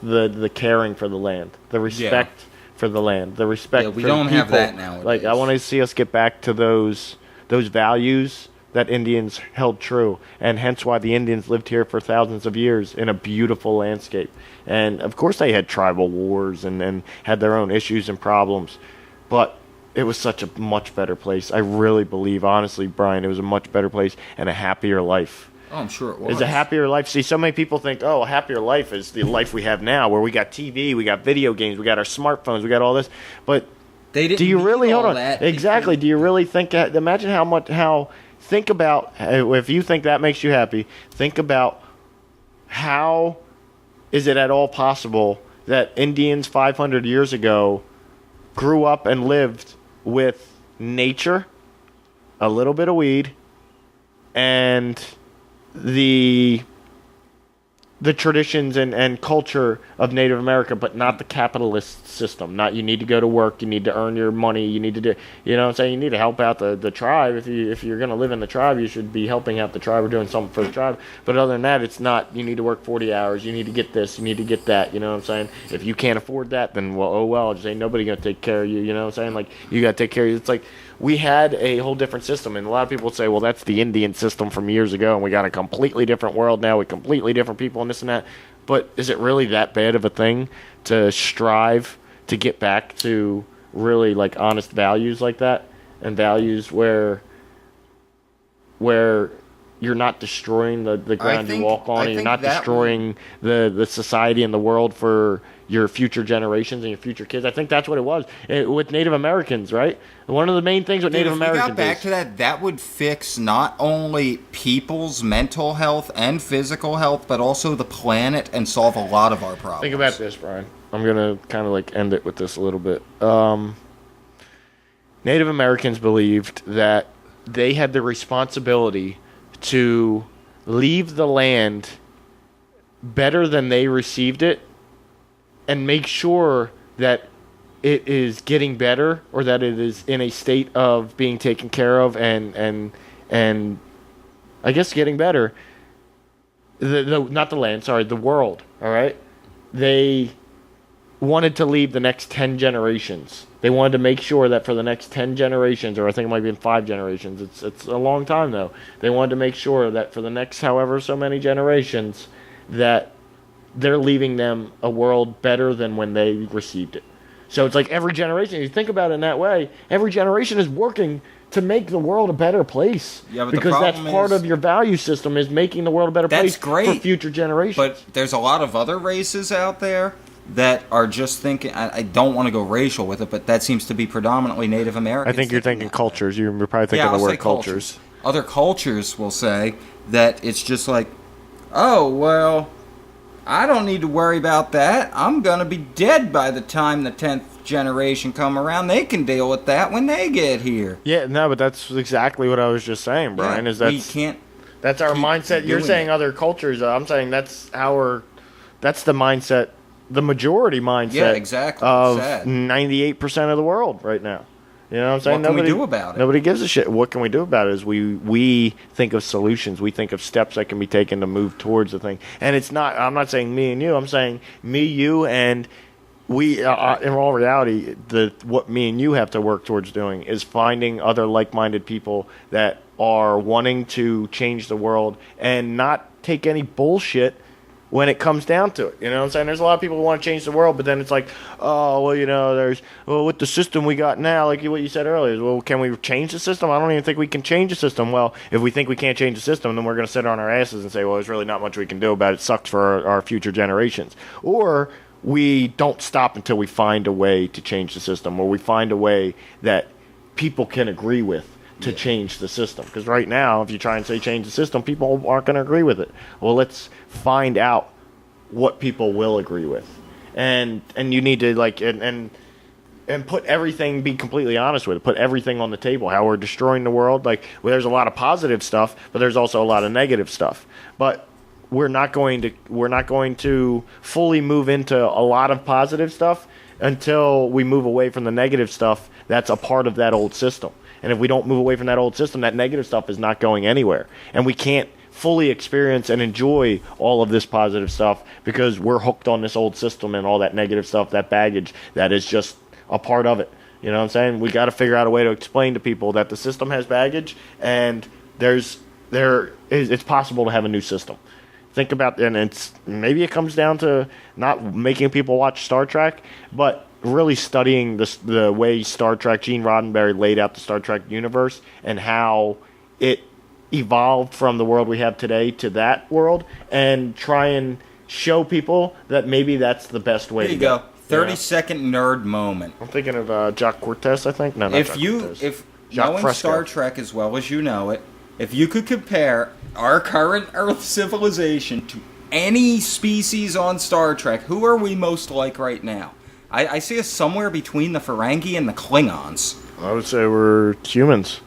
the caring for the land, the respect for the land, the respect for the people. We don't have that nowadays. Like, I want to see us get back to those values that Indians held true, and hence why the Indians lived here for thousands of years in a beautiful landscape. And of course they had tribal wars and had their own issues and problems, but it was such a much better place. I really believe, honestly, Brian, it was a much better place and a happier life. Oh, I'm sure it was. It's a happier life. See, so many people think, a happier life is the life we have now, where we got TV, we got video games, we got our smartphones, we got all this. But they didn't. Do you really hold on? Exactly. Do you really think? Imagine how. Think about, if you think that makes you happy, think about how is it at all possible that Indians 500 years ago grew up and lived with nature, a little bit of weed, and the the traditions and culture of Native America, but not the capitalist system. Not you need to go to work, you need to earn your money, you need to do, you know what I'm saying? You need to help out the tribe. If you're going to live in the tribe, you should be helping out the tribe or doing something for the tribe. But other than that, it's not, you need to work 40 hours, you need to get this, you need to get that, you know what I'm saying? If you can't afford that, then just ain't nobody going to take care of you, you know what I'm saying? Like, you got to take care of you. It's like, we had a whole different system, and a lot of people say, well, that's the Indian system from years ago, and we got a completely different world now with completely different people and this and that. But is it really that bad of a thing to strive to get back to really, like, honest values like that, and values where you're not destroying the ground you walk on, and you're not destroying the society and the world for your future generations and your future kids? I think that's what it was with Native Americans, right? One of the main things with Native Americans, if we got back to that would fix not only people's mental health and physical health, but also the planet, and solve a lot of our problems. Think about this, Brian. I'm going to kind of like end it with this a little bit. Native Americans believed that they had the responsibility to leave the land better than they received it, and make sure that it is getting better, or that it is in a state of being taken care of and I guess getting better. Not the land, sorry, the world, all right? They wanted to leave the next 10 generations. They wanted to make sure that for the next 10 generations, or I think it might be in 5 generations, it's a long time though. They wanted to make sure that for the next however so many generations, that they're leaving them a world better than when they received it. So it's like every generation, you think about it in that way, every generation is working to make the world a better place. Yeah, but because that's part of your value system, is making the world a better place for future generations. But there's a lot of other races out there that are just thinking, I don't want to go racial with it, but that seems to be predominantly Native Americans. I think you're thinking cultures. You're probably thinking the word cultures. Other cultures will say that it's just like, oh, well, I don't need to worry about that. I'm going to be dead by the time the 10th generation come around. They can deal with that when they get here. Yeah, no, but that's exactly what I was just saying, Brian. Yeah, that's our mindset. You're saying other cultures. I'm saying that's the mindset, the majority mindset. Yeah, exactly. Of 98% of the world right now. You know what I'm saying? What can we do about it? Nobody gives a shit. What can we do about it is we think of solutions. We think of steps that can be taken to move towards the thing. And it's not, I'm not saying me and you. I'm saying me, you, and we, in all reality, what me and you have to work towards doing is finding other like-minded people that are wanting to change the world and not take any bullshit when it comes down to it. You know what I'm saying? There's a lot of people who want to change the world, but then it's like, oh, well, you know, with the system we got now, like what you said earlier, is, well, can we change the system? I don't even think we can change the system. Well, if we think we can't change the system, then we're going to sit on our asses and say, well, there's really not much we can do about it. It sucks for our future generations. Or we don't stop until we find a way to change the system, or we find a way that people can agree with to change the system. Because right now, if you try and say change the system, people aren't going to agree with it. Well, let's find out what people will agree with, and you need to like and put everything, be completely honest with it, put everything on the table. How we're destroying the world. Like, well, there's a lot of positive stuff, but there's also a lot of negative stuff. But we're not going to fully move into a lot of positive stuff until we move away from the negative stuff that's a part of that old system. And if we don't move away from that old system, that negative stuff is not going anywhere. And we can't fully experience and enjoy all of this positive stuff because we're hooked on this old system and all that negative stuff, that baggage that is just a part of it. You know what I'm saying? We got to figure out a way to explain to people that the system has baggage, and it's possible to have a new system. Think about, and maybe it comes down to not making people watch Star Trek, but really studying the way Star Trek, Gene Roddenberry laid out the Star Trek universe and how it evolved from the world we have today to that world, and try and show people that maybe that's the best way to go. 30-second nerd moment. I'm thinking of Jacques Cortez, I think. No, not Jacques Cortez. If knowing Star Trek as well as you know it, if you could compare our current Earth civilization to any species on Star Trek, who are we most like right now? I see us somewhere between the Ferengi and the Klingons. I would say we're humans.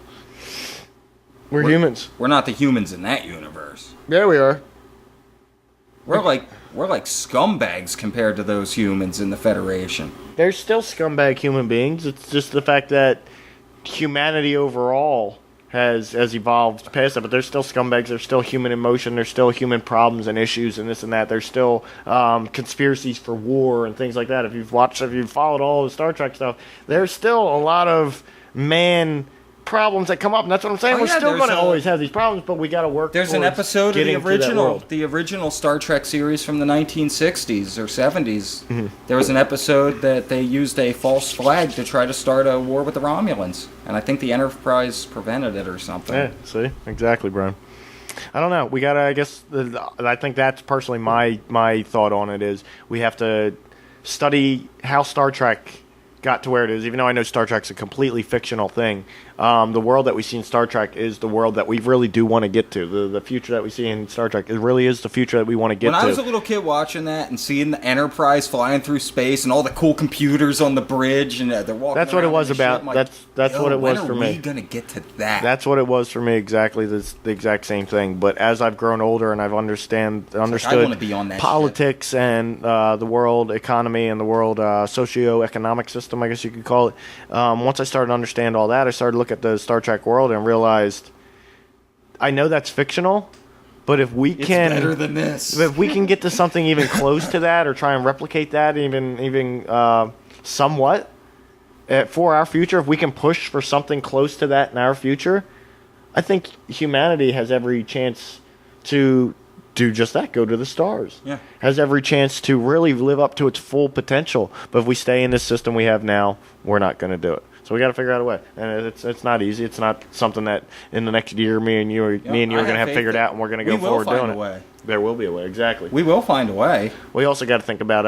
We're humans. We're not the humans in that universe. Yeah, we are. We're like scumbags compared to those humans in the Federation. They're still scumbag human beings. It's just the fact that humanity overall has evolved past that, but they're still scumbags. There's still human emotion. There's still human problems and issues and this and that. There's still conspiracies for war and things like that. If you've followed all the Star Trek stuff, there's still a lot of problems that come up, and that's what I'm saying. We're still going to always have these problems, but we got to work. There's an episode of the original Star Trek series from the 1960s or 70s. Mm-hmm. There was an episode that they used a false flag to try to start a war with the Romulans, and I think the Enterprise prevented it or something. Yeah, see, exactly, Brian. I don't know. We got to. I guess I think that's personally my thought on it is we have to study how Star Trek got to where it is, even though I know Star Trek's a completely fictional thing. The world that we see in Star Trek is the world that we really do want to get to. The future that we see in Star Trek, it really is the future that we want to get to. When I was a little kid watching that and seeing the Enterprise flying through space and all the cool computers on the bridge and they're walking that's what it was about. Like, that's what it was for me. When are we going to get to that? That's what it was for me, exactly the exact same thing. But as I've grown older and I've understood politics and the world economy and the world socio-economic system, I guess you could call it, once I started to understand all that, I started to look at the Star Trek world and realized I know that's fictional, but if we can, it's better than this. If we can get to something even close to that or try and replicate that even somewhat for our future, if we can push for something close to that in our future, I think humanity has every chance to do just that, go to the stars. Yeah. Has every chance to really live up to its full potential. But if we stay in this system we have now, we're not going to do it. So we got to figure out a way, and it's not easy. It's not something that in the next year me and you are going to have figured out, and we're going to go forward doing it. Way. There will be a way, exactly. We will find a way. We also got to think about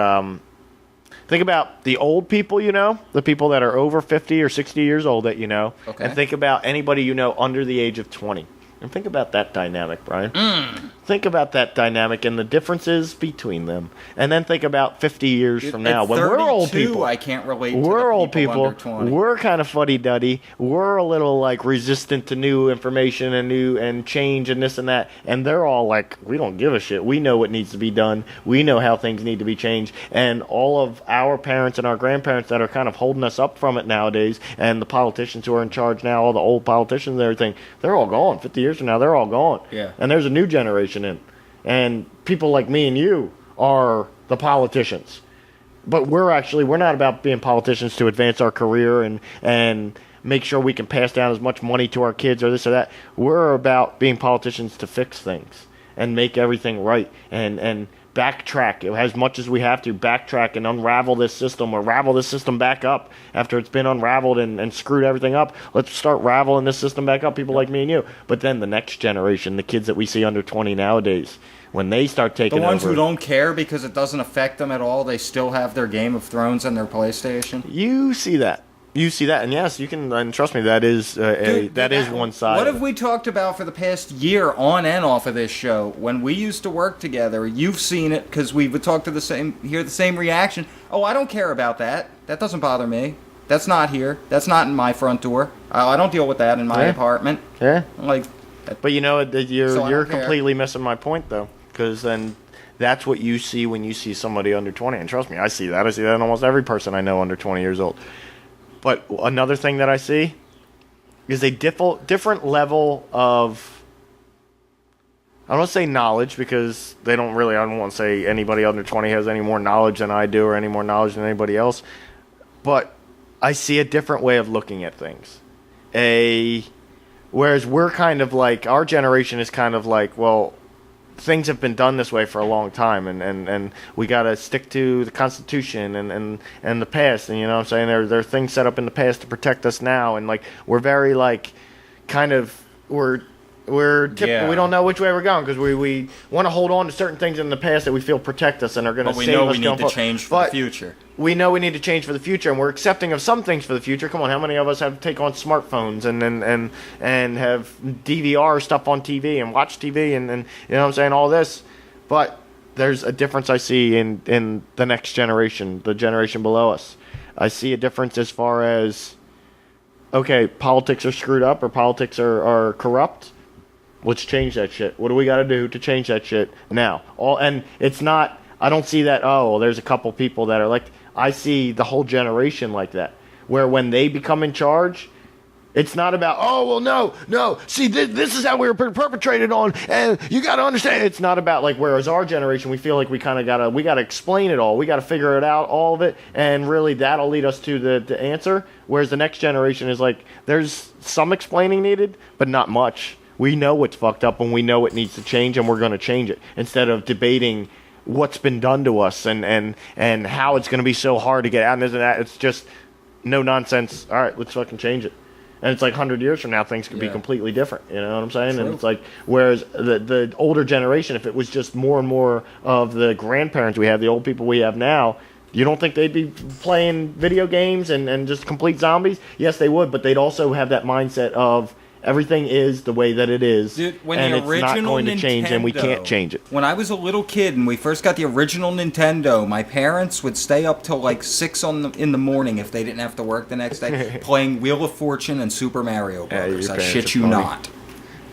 the old people, the people that are over 50 or 60 years old that okay. And think about anybody under the age of 20. And think about that dynamic, Brian. Think about that dynamic and the differences between them. And then think about 50 years from now. When we're old people. I can't relate to we're the old people. Under 20. We're kind of fuddy-duddy. We're a little, resistant to new information and change and this and that. And they're all like, we don't give a shit. We know what needs to be done. We know how things need to be changed. And all of our parents and our grandparents that are kind of holding us up from it nowadays, and the politicians who are in charge now, all the old politicians and everything, they're all gone. 50 years from now, they're all gone. Yeah. And there's a new generation in. And people like me and you are the politicians. But we're not about being politicians to advance our career and make sure we can pass down as much money to our kids or this or that. We're about being politicians to fix things and make everything right and backtrack as much as we have to, backtrack and unravel this system or ravel this system back up after it's been unraveled and screwed everything up. Let's start raveling this system back up, people like me and you. But then the next generation, the kids that we see under 20 nowadays, when they start taking over. The ones who don't care because it doesn't affect them at all, they still have their Game of Thrones and their PlayStation. You see that. And yes, you can, and trust me, that is one side. What have we talked about for the past year on and off of this show? When we used to work together, you've seen it because we would talk to hear the same reaction. Oh, I don't care about that. That doesn't bother me. That's not here. That's not in my front door. I don't deal with that in my apartment. Yeah. But you're completely missing my point though, because then that's what you see when you see somebody under 20. And trust me, I see that. I see that in almost every person I know under 20 years old. But another thing that I see is a different level of, I don't want to say knowledge because I don't want to say anybody under 20 has any more knowledge than I do or any more knowledge than anybody else. But I see a different way of looking at things. Whereas we're kind of like, our generation is kind of like, well, things have been done this way for a long time, and we got to stick to the Constitution and the past, and what I'm saying, there are things set up in the past to protect us now, and we're very we don't know which way we're going because we want to hold on to certain things in the past that we feel protect us and are going to save us. But we know we need to change for the future. We know we need to change for the future, and we're accepting of some things for the future. Come on, how many of us have take on smartphones and have DVR stuff on TV and watch TV and what I'm saying, all this? But there's a difference I see in the next generation, the generation below us. I see a difference as far as, okay, politics are screwed up or politics are corrupt. Let's change that shit. What do we got to do to change that shit now? And it's not. I don't see that. Oh, well, there's a couple people that are like. I see the whole generation like that, where when they become in charge, it's not about, oh, well, no. See, this is how we were perpetrated on, and you got to understand. It's not about, like, whereas our generation, we feel like we kind of got to explain it all. We got to figure it out, all of it, and really that'll lead us to the answer. Whereas the next generation is like, there's some explaining needed, but not much. We know what's fucked up, and we know it needs to change, and we're going to change it. Instead of debating what's been done to us and how it's going to be so hard to get out and this and that. It's just no nonsense. All right, let's fucking change it. And it's like 100 years from now, things could be completely different. You know what I'm saying? True. And it's like, whereas the older generation, if it was just more and more of the grandparents we have, the old people we have now, you don't think they'd be playing video games and just complete zombies? Yes, they would, but they'd also have that mindset of everything is the way that it is, dude, and it's not going to change, and we can't change it. When I was a little kid and we first got the original Nintendo, my parents would stay up till like 6 in the morning if they didn't have to work the next day, playing Wheel of Fortune and Super Mario Bros. I shit you not.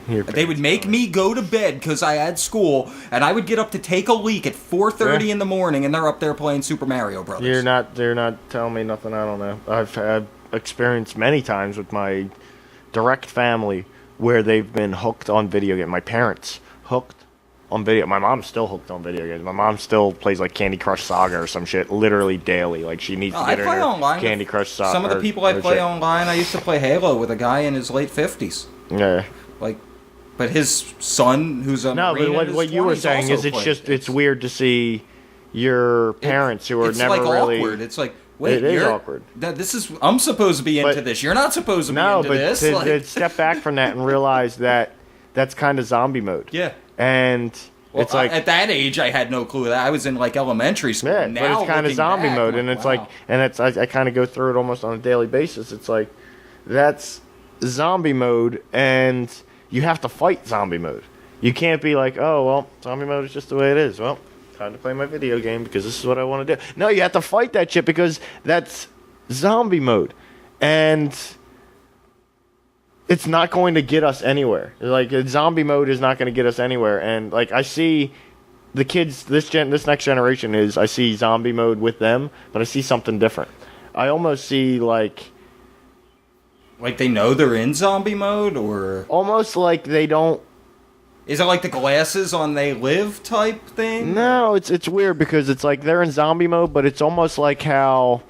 They would make me go to bed because I had school, and I would get up to take a leak at 4:30 in the morning, and they're up there playing Super Mario Bros. They're not telling me nothing I don't know. I've had experienced many times with my direct family where they've been hooked on video games. My parents hooked on video. My mom's still hooked on video games. My mom still plays like Candy Crush Saga or some shit literally daily. Like she needs to get her online Candy Crush Saga. Some of the people I play online, I used to play Halo with a guy in his late 50s. Yeah. But his son, who's a Marine, but what you were saying is it's weird to see your parents who are never really. It's awkward. It's like, wait, it is awkward. I'm supposed to be into this. You're not supposed to be into this. No, but step back from that and realize that that's kind of zombie mode. Yeah. And it's like at that age, I had no clue that I was in like elementary school. Yeah, now, but it's kind of zombie back, mode, and it's wow. like, and it's I kind of go through it almost on a daily basis. It's like that's zombie mode, and you have to fight zombie mode. You can't be like, oh well, zombie mode is just the way it is. Well, time to play my video game because this is what I want to do. No, you have to fight that shit because that's zombie mode, and it's not going to get us anywhere. Like zombie mode is not going to get us anywhere. And like I see the kids, this next generation is I see zombie mode with them, but I see something different. I almost see like they know they're in zombie mode, or almost like they don't. Is it like the glasses on They Live type thing? No, it's weird because it's like they're in zombie mode, but it's almost like how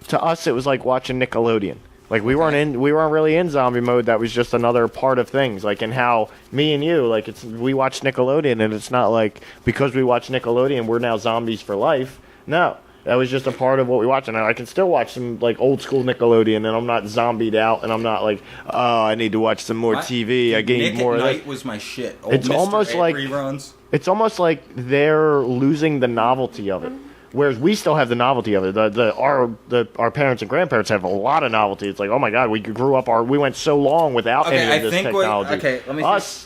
to us it was like watching Nickelodeon. Like we weren't really in zombie mode. That was just another part of things. Like in how me and you, like we watch Nickelodeon, and it's not like because we watch Nickelodeon we're now zombies for life. No. That was just a part of what we watch, and I can still watch some like old school Nickelodeon, and I'm not zombied out, and I'm not like, oh, I need to watch some more TV. I need more. Nick at Night was my shit. It's almost like reruns. It's almost like they're losing the novelty of it, whereas we still have the novelty of it. Our parents and grandparents have a lot of novelty. It's like, oh my god, we grew up we went so long without any of this technology. Let me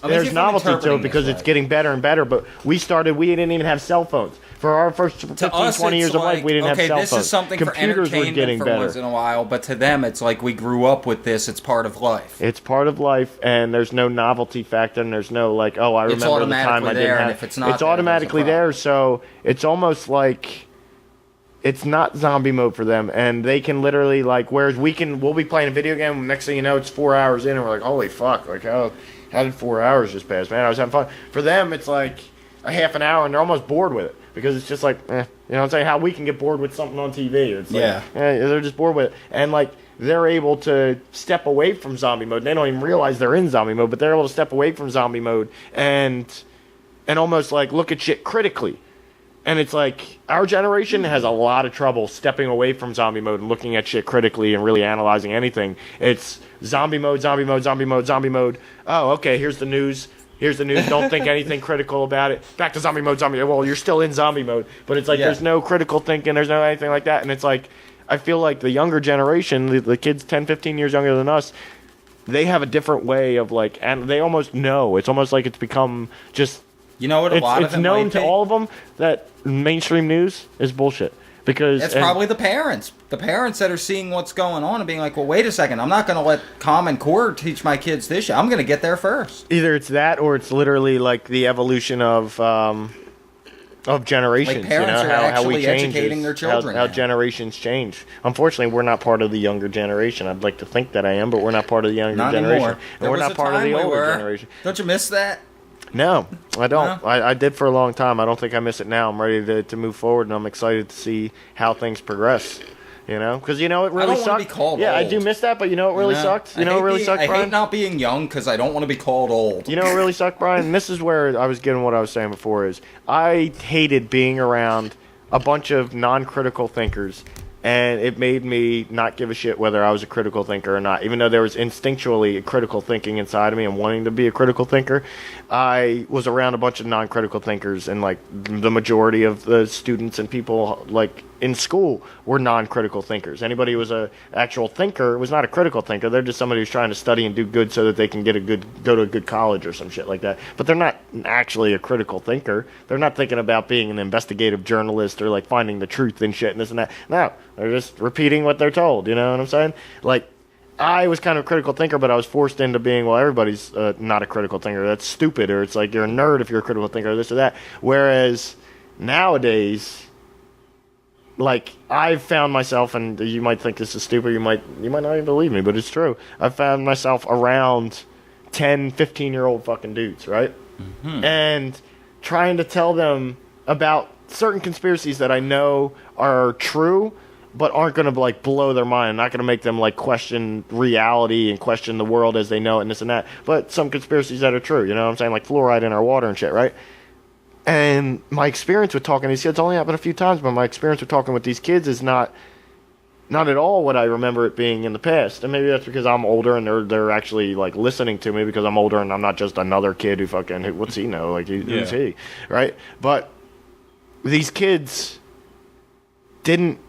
there's novelty to it because it's getting better and better. But we didn't even have cell phones. For our first 15, 20 years of life, we didn't have cell phones. This is something Computers for entertainment were getting for better. Once in a while, but to them, it's like we grew up with this. It's part of life. It's part of life, and there's no novelty factor, and there's no like, oh, I remember the time I didn't have. If it's not, it's automatically there, so it's almost like it's not zombie mode for them, and they can literally like. Whereas we'll be playing a video game. Next thing you know, it's 4 hours in, and we're like, holy fuck! Like how did 4 hours just pass? Man, I was having fun. For them, it's like a half an hour, and they're almost bored with it. Because it's just like, you know what I'm saying? How we can get bored with something on TV. It's like, they're just bored with it. And, like, they're able to step away from zombie mode. They don't even realize they're in zombie mode, but they're able to step away from zombie mode and almost, like, look at shit critically. And it's like, our generation has a lot of trouble stepping away from zombie mode and looking at shit critically and really analyzing anything. It's zombie mode, zombie mode, zombie mode, zombie mode. Oh, okay, here's the news. Don't think anything critical about it. Back to zombie mode, zombie mode. Well, you're still in zombie mode. But it's like there's no critical thinking. There's no anything like that. And it's like, I feel like the younger generation, the kids 10, 15 years younger than us, they have a different way of like, and they almost know. It's almost like it's become just, you know what, a lot of it's known to all of them that mainstream news is bullshit. Because it's probably the parents that are seeing what's going on and being like, well, wait a second, I'm not going to let Common Core teach my kids this shit. I'm going to get there first. Either it's that, or it's literally like the evolution of generations. Like parents are actually educating their children. How generations change. Unfortunately, we're not part of the younger generation. I'd like to think that I am, but we're not part of the younger generation. Anymore. And we're not part of the older generation. Don't you miss that? No, I don't. No? I did for a long time. I don't think I miss it now. I'm ready to move forward, and I'm excited to see how things progress. You know, because it really sucked. I don't want to be called old. I do miss that, but it really sucked. It really sucked, Brian? I hate not being young because I don't want to be called old. You know what really sucked, Brian? And this is where I was getting what I was saying before is I hated being around a bunch of non-critical thinkers, and it made me not give a shit whether I was a critical thinker or not. Even though there was instinctually a critical thinking inside of me and wanting to be a critical thinker, I was around a bunch of non-critical thinkers, and like the majority of the students and people like in school were non-critical thinkers. Anybody who was a actual thinker was not a critical thinker. They're just somebody who's trying to study and do good so that they can go to a good college or some shit like that. But they're not actually a critical thinker. They're not thinking about being an investigative journalist or like finding the truth and shit and this and that. No, they're just repeating what they're told. You know what I'm saying? Like, I was kind of a critical thinker, but I was forced into being, well, everybody's not a critical thinker. That's stupid, or it's like you're a nerd if you're a critical thinker, or this or that. Whereas nowadays, like, I've found myself, and you might think this is stupid, you might not even believe me, but it's true. I've found myself around 10, 15-year-old fucking dudes, right? Mm-hmm. And trying to tell them about certain conspiracies that I know are true, but aren't going to, like, blow their mind. Not going to make them, like, question reality and question the world as they know it and this and that. But some conspiracies that are true, you know what I'm saying? Like fluoride in our water and shit, right? And my experience with talking to these kids only happened a few times, but my experience with talking with these kids is not at all what I remember it being in the past. And maybe that's because I'm older and they're actually like listening to me because I'm older and I'm not just another kid who what's he know? Like who's he, right? But these kids didn't.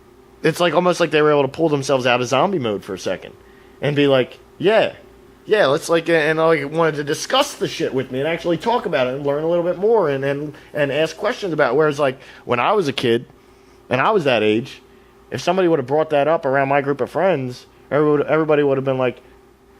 It's like almost like they were able to pull themselves out of zombie mode for a second and be like, yeah, let's like, and like wanted to discuss the shit with me and actually talk about it and learn a little bit more and ask questions about it. Whereas like when I was a kid and I was that age, if somebody would have brought that up around my group of friends, everybody would have been like,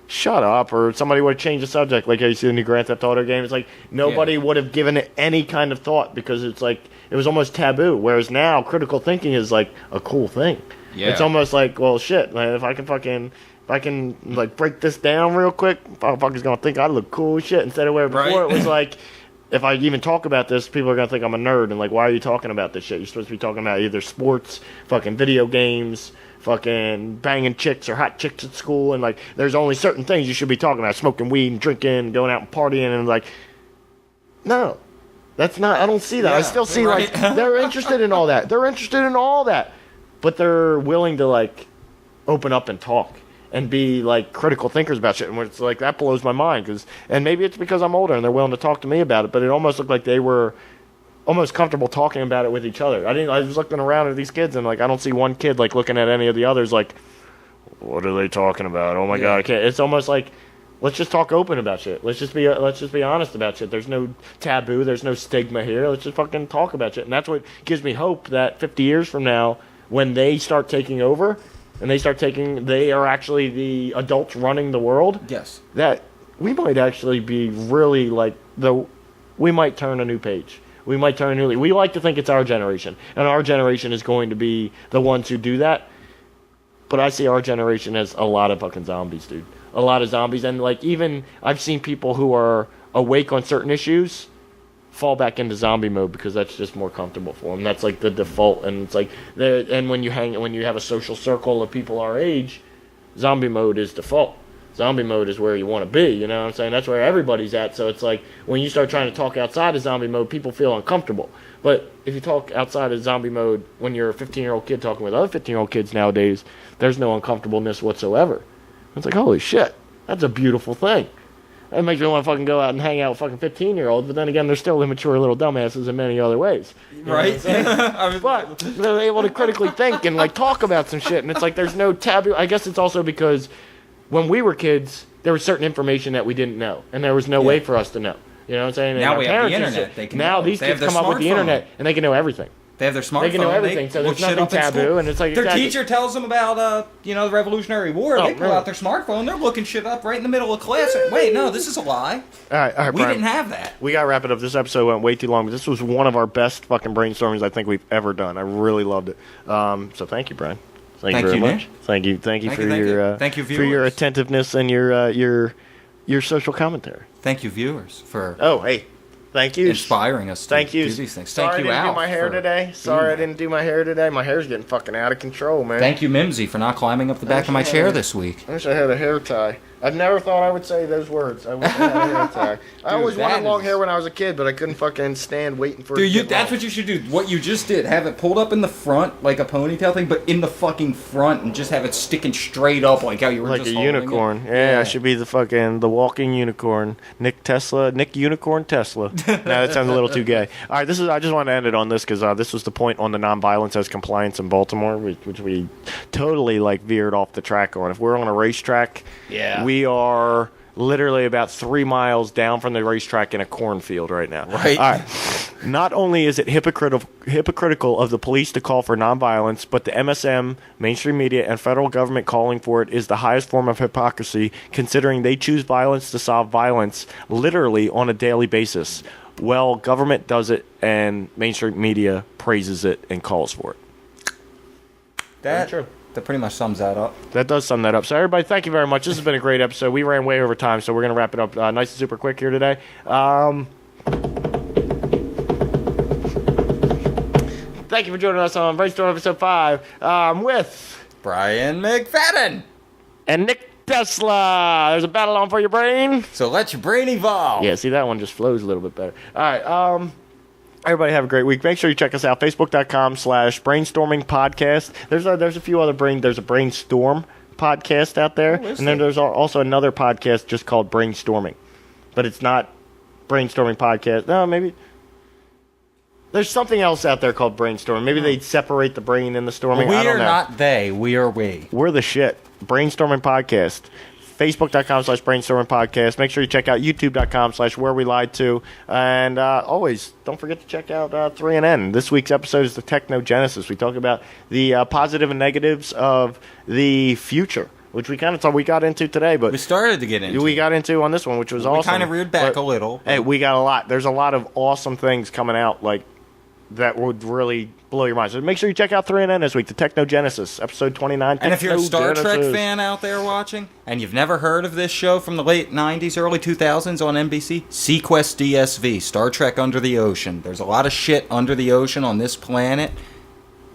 shut up, or somebody would have changed the subject. Like, you see the new Grand Theft Auto game? It's like nobody would have given it any kind of thought because it's like it was almost taboo. Whereas now, critical thinking is like a cool thing. Yeah. It's almost like, well, shit, man, if I can like break this down real quick, motherfucker's gonna think I look cool as shit. Instead of where before it was like, if I even talk about this, people are gonna think I'm a nerd and like, why are you talking about this shit? You're supposed to be talking about either sports, fucking video games, fucking banging chicks or hot chicks at school, and like there's only certain things you should be talking about: smoking weed and drinking and going out and partying. And like, no, that's not. I don't see that. I still see like they're interested in all that. They're interested in all that, but they're willing to like open up and talk and be like critical thinkers about shit. And it's like that blows my mind and maybe it's because I'm older and they're willing to talk to me about it. But it almost looked like they were almost comfortable talking about it with each other. I was looking around at these kids and like I don't see one kid like looking at any of the others like, what are they talking about? Oh my god, I can't. It's almost like, let's just talk open about shit. Let's just be honest about shit. There's no taboo. There's no stigma here. Let's just fucking talk about shit. And that's what gives me hope that 50 years from now, when they start taking over, and they are actually the adults running the world. Yes. That we might actually be really like we might turn a new page. We might turn a new leaf. We like to think it's our generation, and our generation is going to be the ones who do that. But I see our generation as a lot of fucking zombies, dude. A lot of zombies, and like even I've seen people who are awake on certain issues fall back into zombie mode because that's just more comfortable for them. That's like the default, and it's like and when you have a social circle of people our age, zombie mode is default. Zombie mode is where you want to be, you know what I'm saying? That's where everybody's at. So it's like when you start trying to talk outside of zombie mode, people feel uncomfortable. But if you talk outside of zombie mode when you're a 15-year-old kid talking with other 15-year-old kids nowadays, there's no uncomfortableness whatsoever. It's like, holy shit, that's a beautiful thing. That makes me want to fucking go out and hang out with fucking 15-year-olds, but then again, they're still immature little dumbasses in many other ways. Right? But they're able to critically think and like talk about some shit, and it's like there's no taboo. I guess it's also because when we were kids, there was certain information that we didn't know, and there was no way for us to know. You know what I'm saying? Now we have the internet. Now these kids come up with the internet, and they can know everything. They have their smartphone. They can know everything, so there's nothing taboo. And it's like their teacher tells them about, the Revolutionary War. They pull out their smartphone. They're looking shit up right in the middle of class. Wait, no, this is a lie. All right, we didn't have that. We got to wrap it up. This episode went way too long, but this was one of our best fucking brainstormings I think we've ever done. I really loved it. So thank you, Brian. Thank you very much. Thank you for your attentiveness and your social commentary. Thank you, viewers, for thank you, inspiring us to do these things. Sorry I didn't do my hair today. Sorry I didn't do my hair today. My hair's getting fucking out of control, man. Thank you, Mimsy, for not climbing up the back of my chair this week. I wish I had a hair tie. I never thought I would say those words. I wish I had a hair tie. I always wanted long hair when I was a kid, but I couldn't fucking stand waiting for it to get that's long. what you should do. What you just did, have it pulled up in the front like a ponytail thing, but in the fucking front, and just have it sticking straight up like how you were like just a unicorn. Yeah, I should be the walking unicorn. Nick Unicorn Tesla. No, that sounds a little too gay. All right, I just want to end it on this because this was the point on the nonviolence as compliance in Baltimore, which we totally veered off the track on. If we're on a racetrack, we are literally about 3 miles down from the racetrack in a cornfield right now. Right. All right. Not only is it hypocritical of the police to call for nonviolence, but the MSM, mainstream media, and federal government calling for it is the highest form of hypocrisy, considering they choose violence to solve violence literally on a daily basis. Well, government does it, and mainstream media praises it and calls for it. That's true. That pretty much sums that up. That does sum that up. So, everybody, thank you very much. This has been a great episode. We ran way over time, so we're going to wrap it up nice and super quick here today. Thank you for joining us on Brainstorm Episode 5 with Brian McFadden and Nick Tesla. There's a battle on for your brain. So let your brain evolve. Yeah, see, that one just flows a little bit better. All right, everybody have a great week. Make sure you check us out, Facebook.com/Brainstorming Podcast. There's a few other there's a Brainstorm podcast out there. And then there's also another podcast just called Brainstorming. But it's not Brainstorming Podcast. No, maybe there's something else out there called Brainstorm. Maybe they'd separate the brain and the storming. We I don't know. are not they. We are we. We're the shit. Brainstorming Podcast. Facebook.com/Brainstorming Podcast. Make sure you check out YouTube.com/Where We Lied To. And always, don't forget to check out 3NN. This week's episode is the Technogenesis. We talk about the positive and negatives of the future, which we kind of thought we got into today. But we started to get into. We got into on this one, which was awesome. We kind of reared back a little. Hey, we got a lot. There's a lot of awesome things coming out, that would really blow your mind. So make sure you check out 3NN this week, the Technogenesis, episode 29. And if you're a Star Trek fan out there watching, and you've never heard of this show from the late 90s, early 2000s on NBC, Sequest DSV, Star Trek Under the Ocean. There's a lot of shit under the ocean on this planet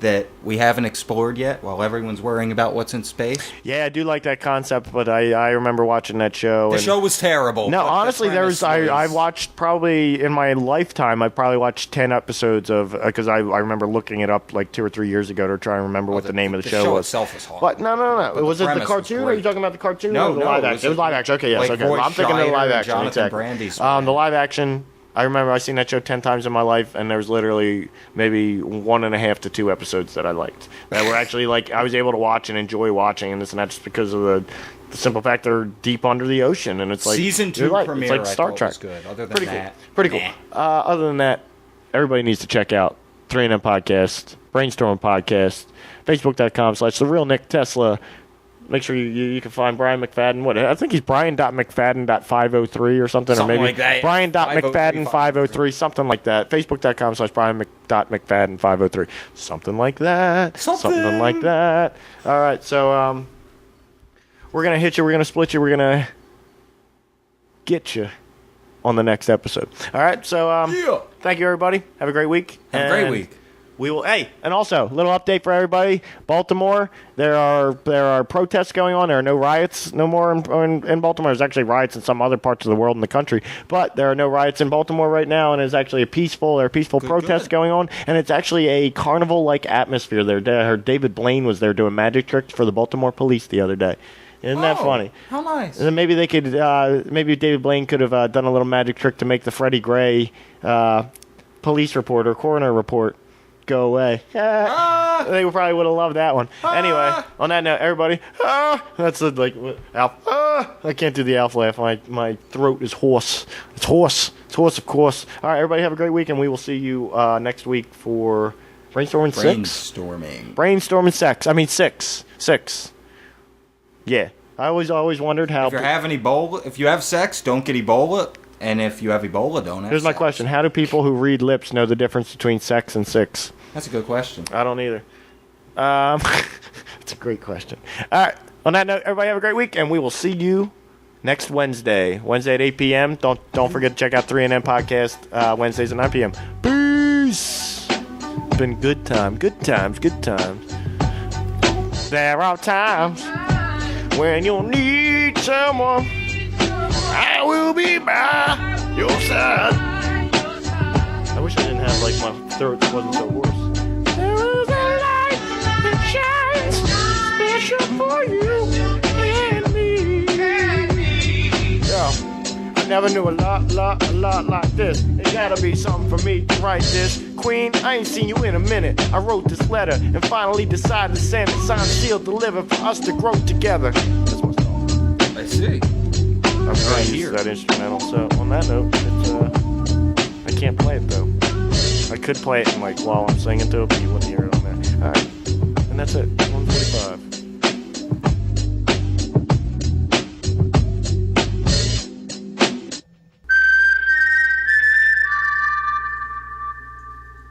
that we haven't explored yet while everyone's worrying about what's in space. Yeah, I do like that concept, but I remember watching that show. The show was terrible. No, honestly, I watched probably in my lifetime, I probably watched 10 episodes of, because I remember looking it up 2 or 3 years ago to try and remember what the name of the show was. The show itself was horrible. But no. Was it the cartoon? Or are you talking about the cartoon? No, or the live action? It was live action. Okay, yes. Okay. Well, I'm thinking of the live action. Exactly. The live action. I remember I seen that show 10 times in my life, and there was literally maybe 1.5 to 2 episodes that I liked. That were actually, I was able to watch and enjoy watching, and this and that just because of the simple fact they're deep under the ocean, and it's like... Season 2 premiere, it's like Star Trek. Was good. Other than that... Pretty cool. Other than that, everybody needs to check out 3NM Podcast, Brainstorming Podcast, Facebook.com/The Real Nick Tesla. Make sure you can find Brian McFadden. I think he's Brian.McFadden.503 or something. Or maybe like that. Brian.McFadden503, something like that. Facebook.com/Brian.McFadden503. Something like that. Something like that. All right, so we're going to hit you. We're going to split you. We're going to get you on the next episode. All right, so thank you, everybody. Have a great week. Have a great week. We will. Hey, and also, little update for everybody. Baltimore, there are protests going on. There are no riots no more in Baltimore. There's actually riots in some other parts of the world in the country, but there are no riots in Baltimore right now, and it's actually there are peaceful protests going on, and it's actually a carnival-like atmosphere there. I heard David Blaine was there doing magic tricks for the Baltimore police the other day. Isn't that funny? How nice. And then maybe they could, maybe David Blaine could have done a little magic trick to make the Freddie Gray police report or coroner report go away. They probably would have loved that one. Anyway, on that note, everybody, that's Alf. I can't do the Alf laugh. My throat is hoarse. It's hoarse. It's hoarse, of course. All right, everybody, have a great week, and we will see you next week for Brainstorming 6? Brainstorming sex. I mean 6. 6. Yeah. I always wondered how... If you have sex, don't get Ebola. And if you have Ebola, don't have Here's my sex. question. How do people who read lips know the difference between sex and 6? That's a good question. I don't either. It's a great question. All right. On that note, everybody have a great week, and we will see you next Wednesday at 8 p.m. Don't forget to check out 3NM Podcast Wednesdays at 9 p.m. Peace. Been good times. There are times when you'll need someone. I will be by your side. I wish I didn't have my throat wasn't so hoarse. There is a light that shines special for you and me. Yo, I never knew a lot like this. It gotta be something for me to write this. Queen, I ain't seen you in a minute. I wrote this letter and finally decided to send it. Signed, sealed, delivered for us to grow together. That's my song. I see. I'm trying to use that instrumental. So on that note, it's I can't play it though. I could play it while I'm singing to it, but you wouldn't hear it on there. All right, and that's it. 1:45.